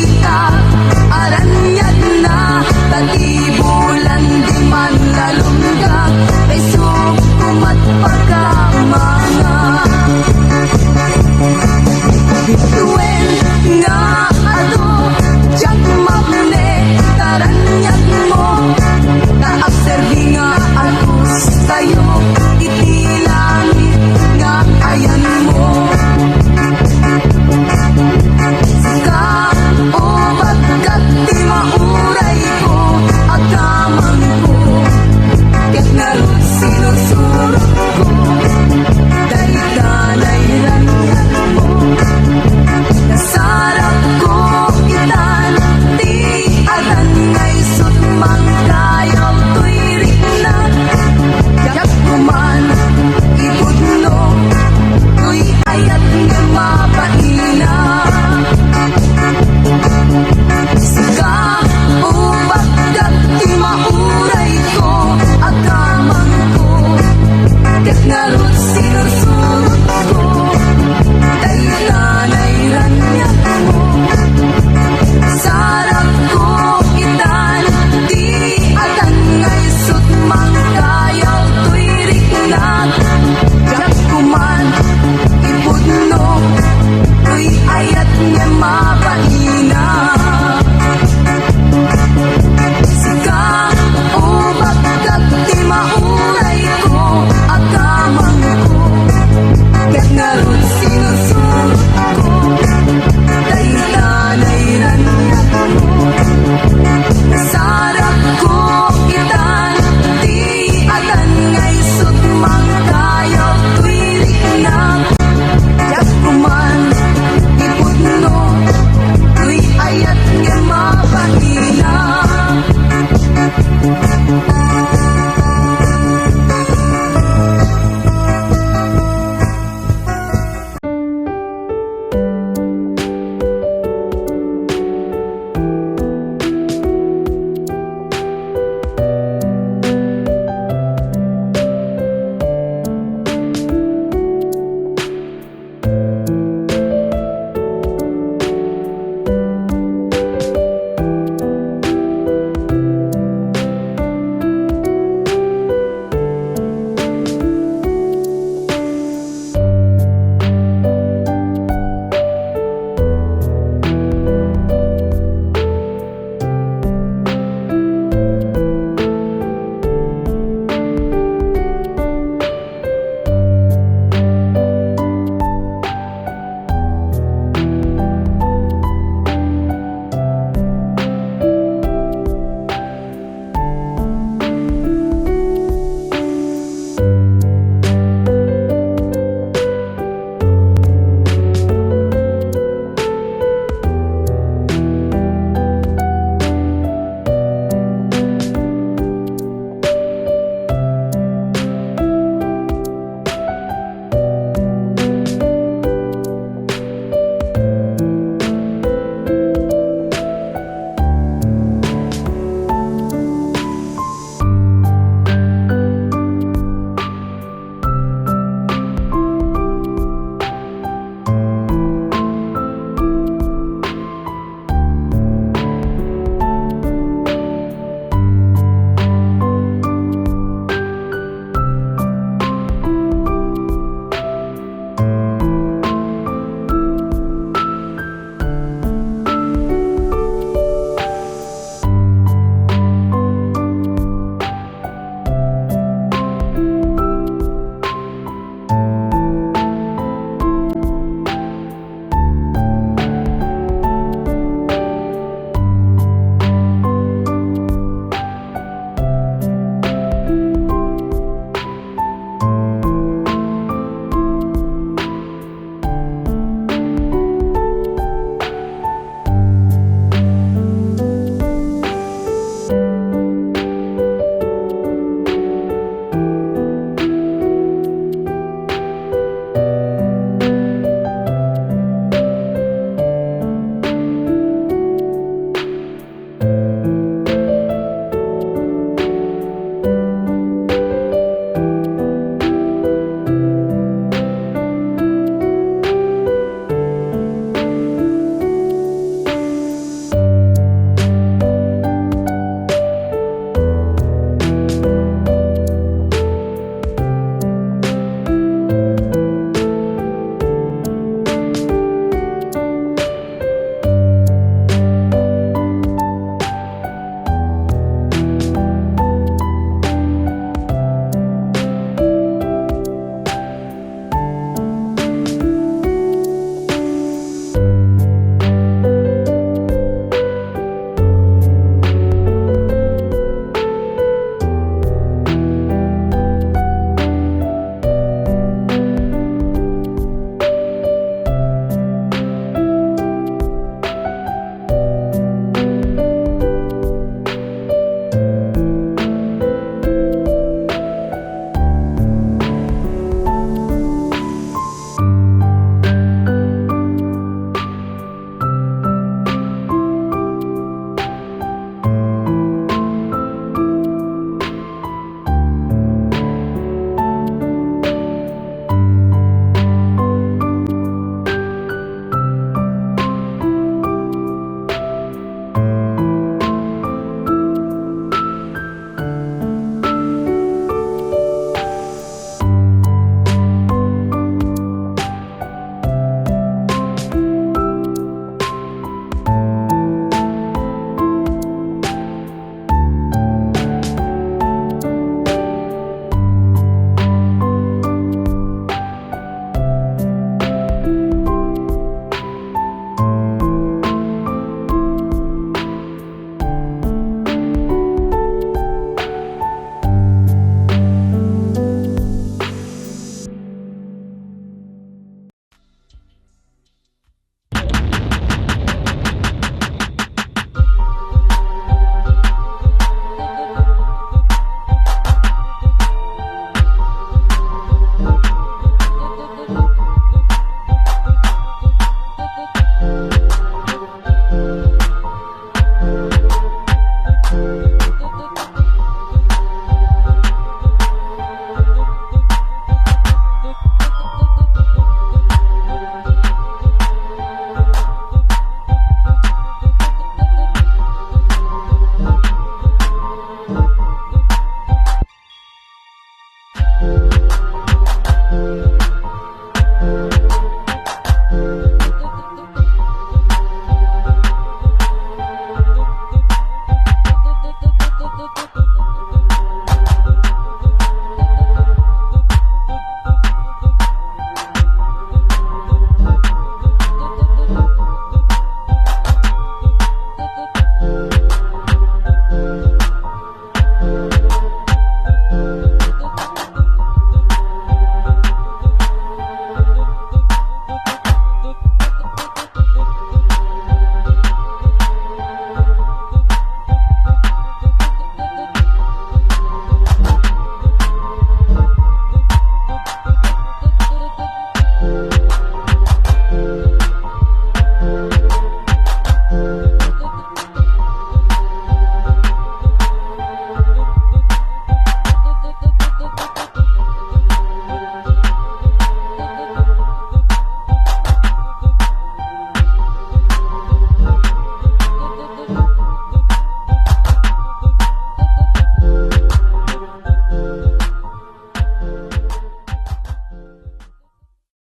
kita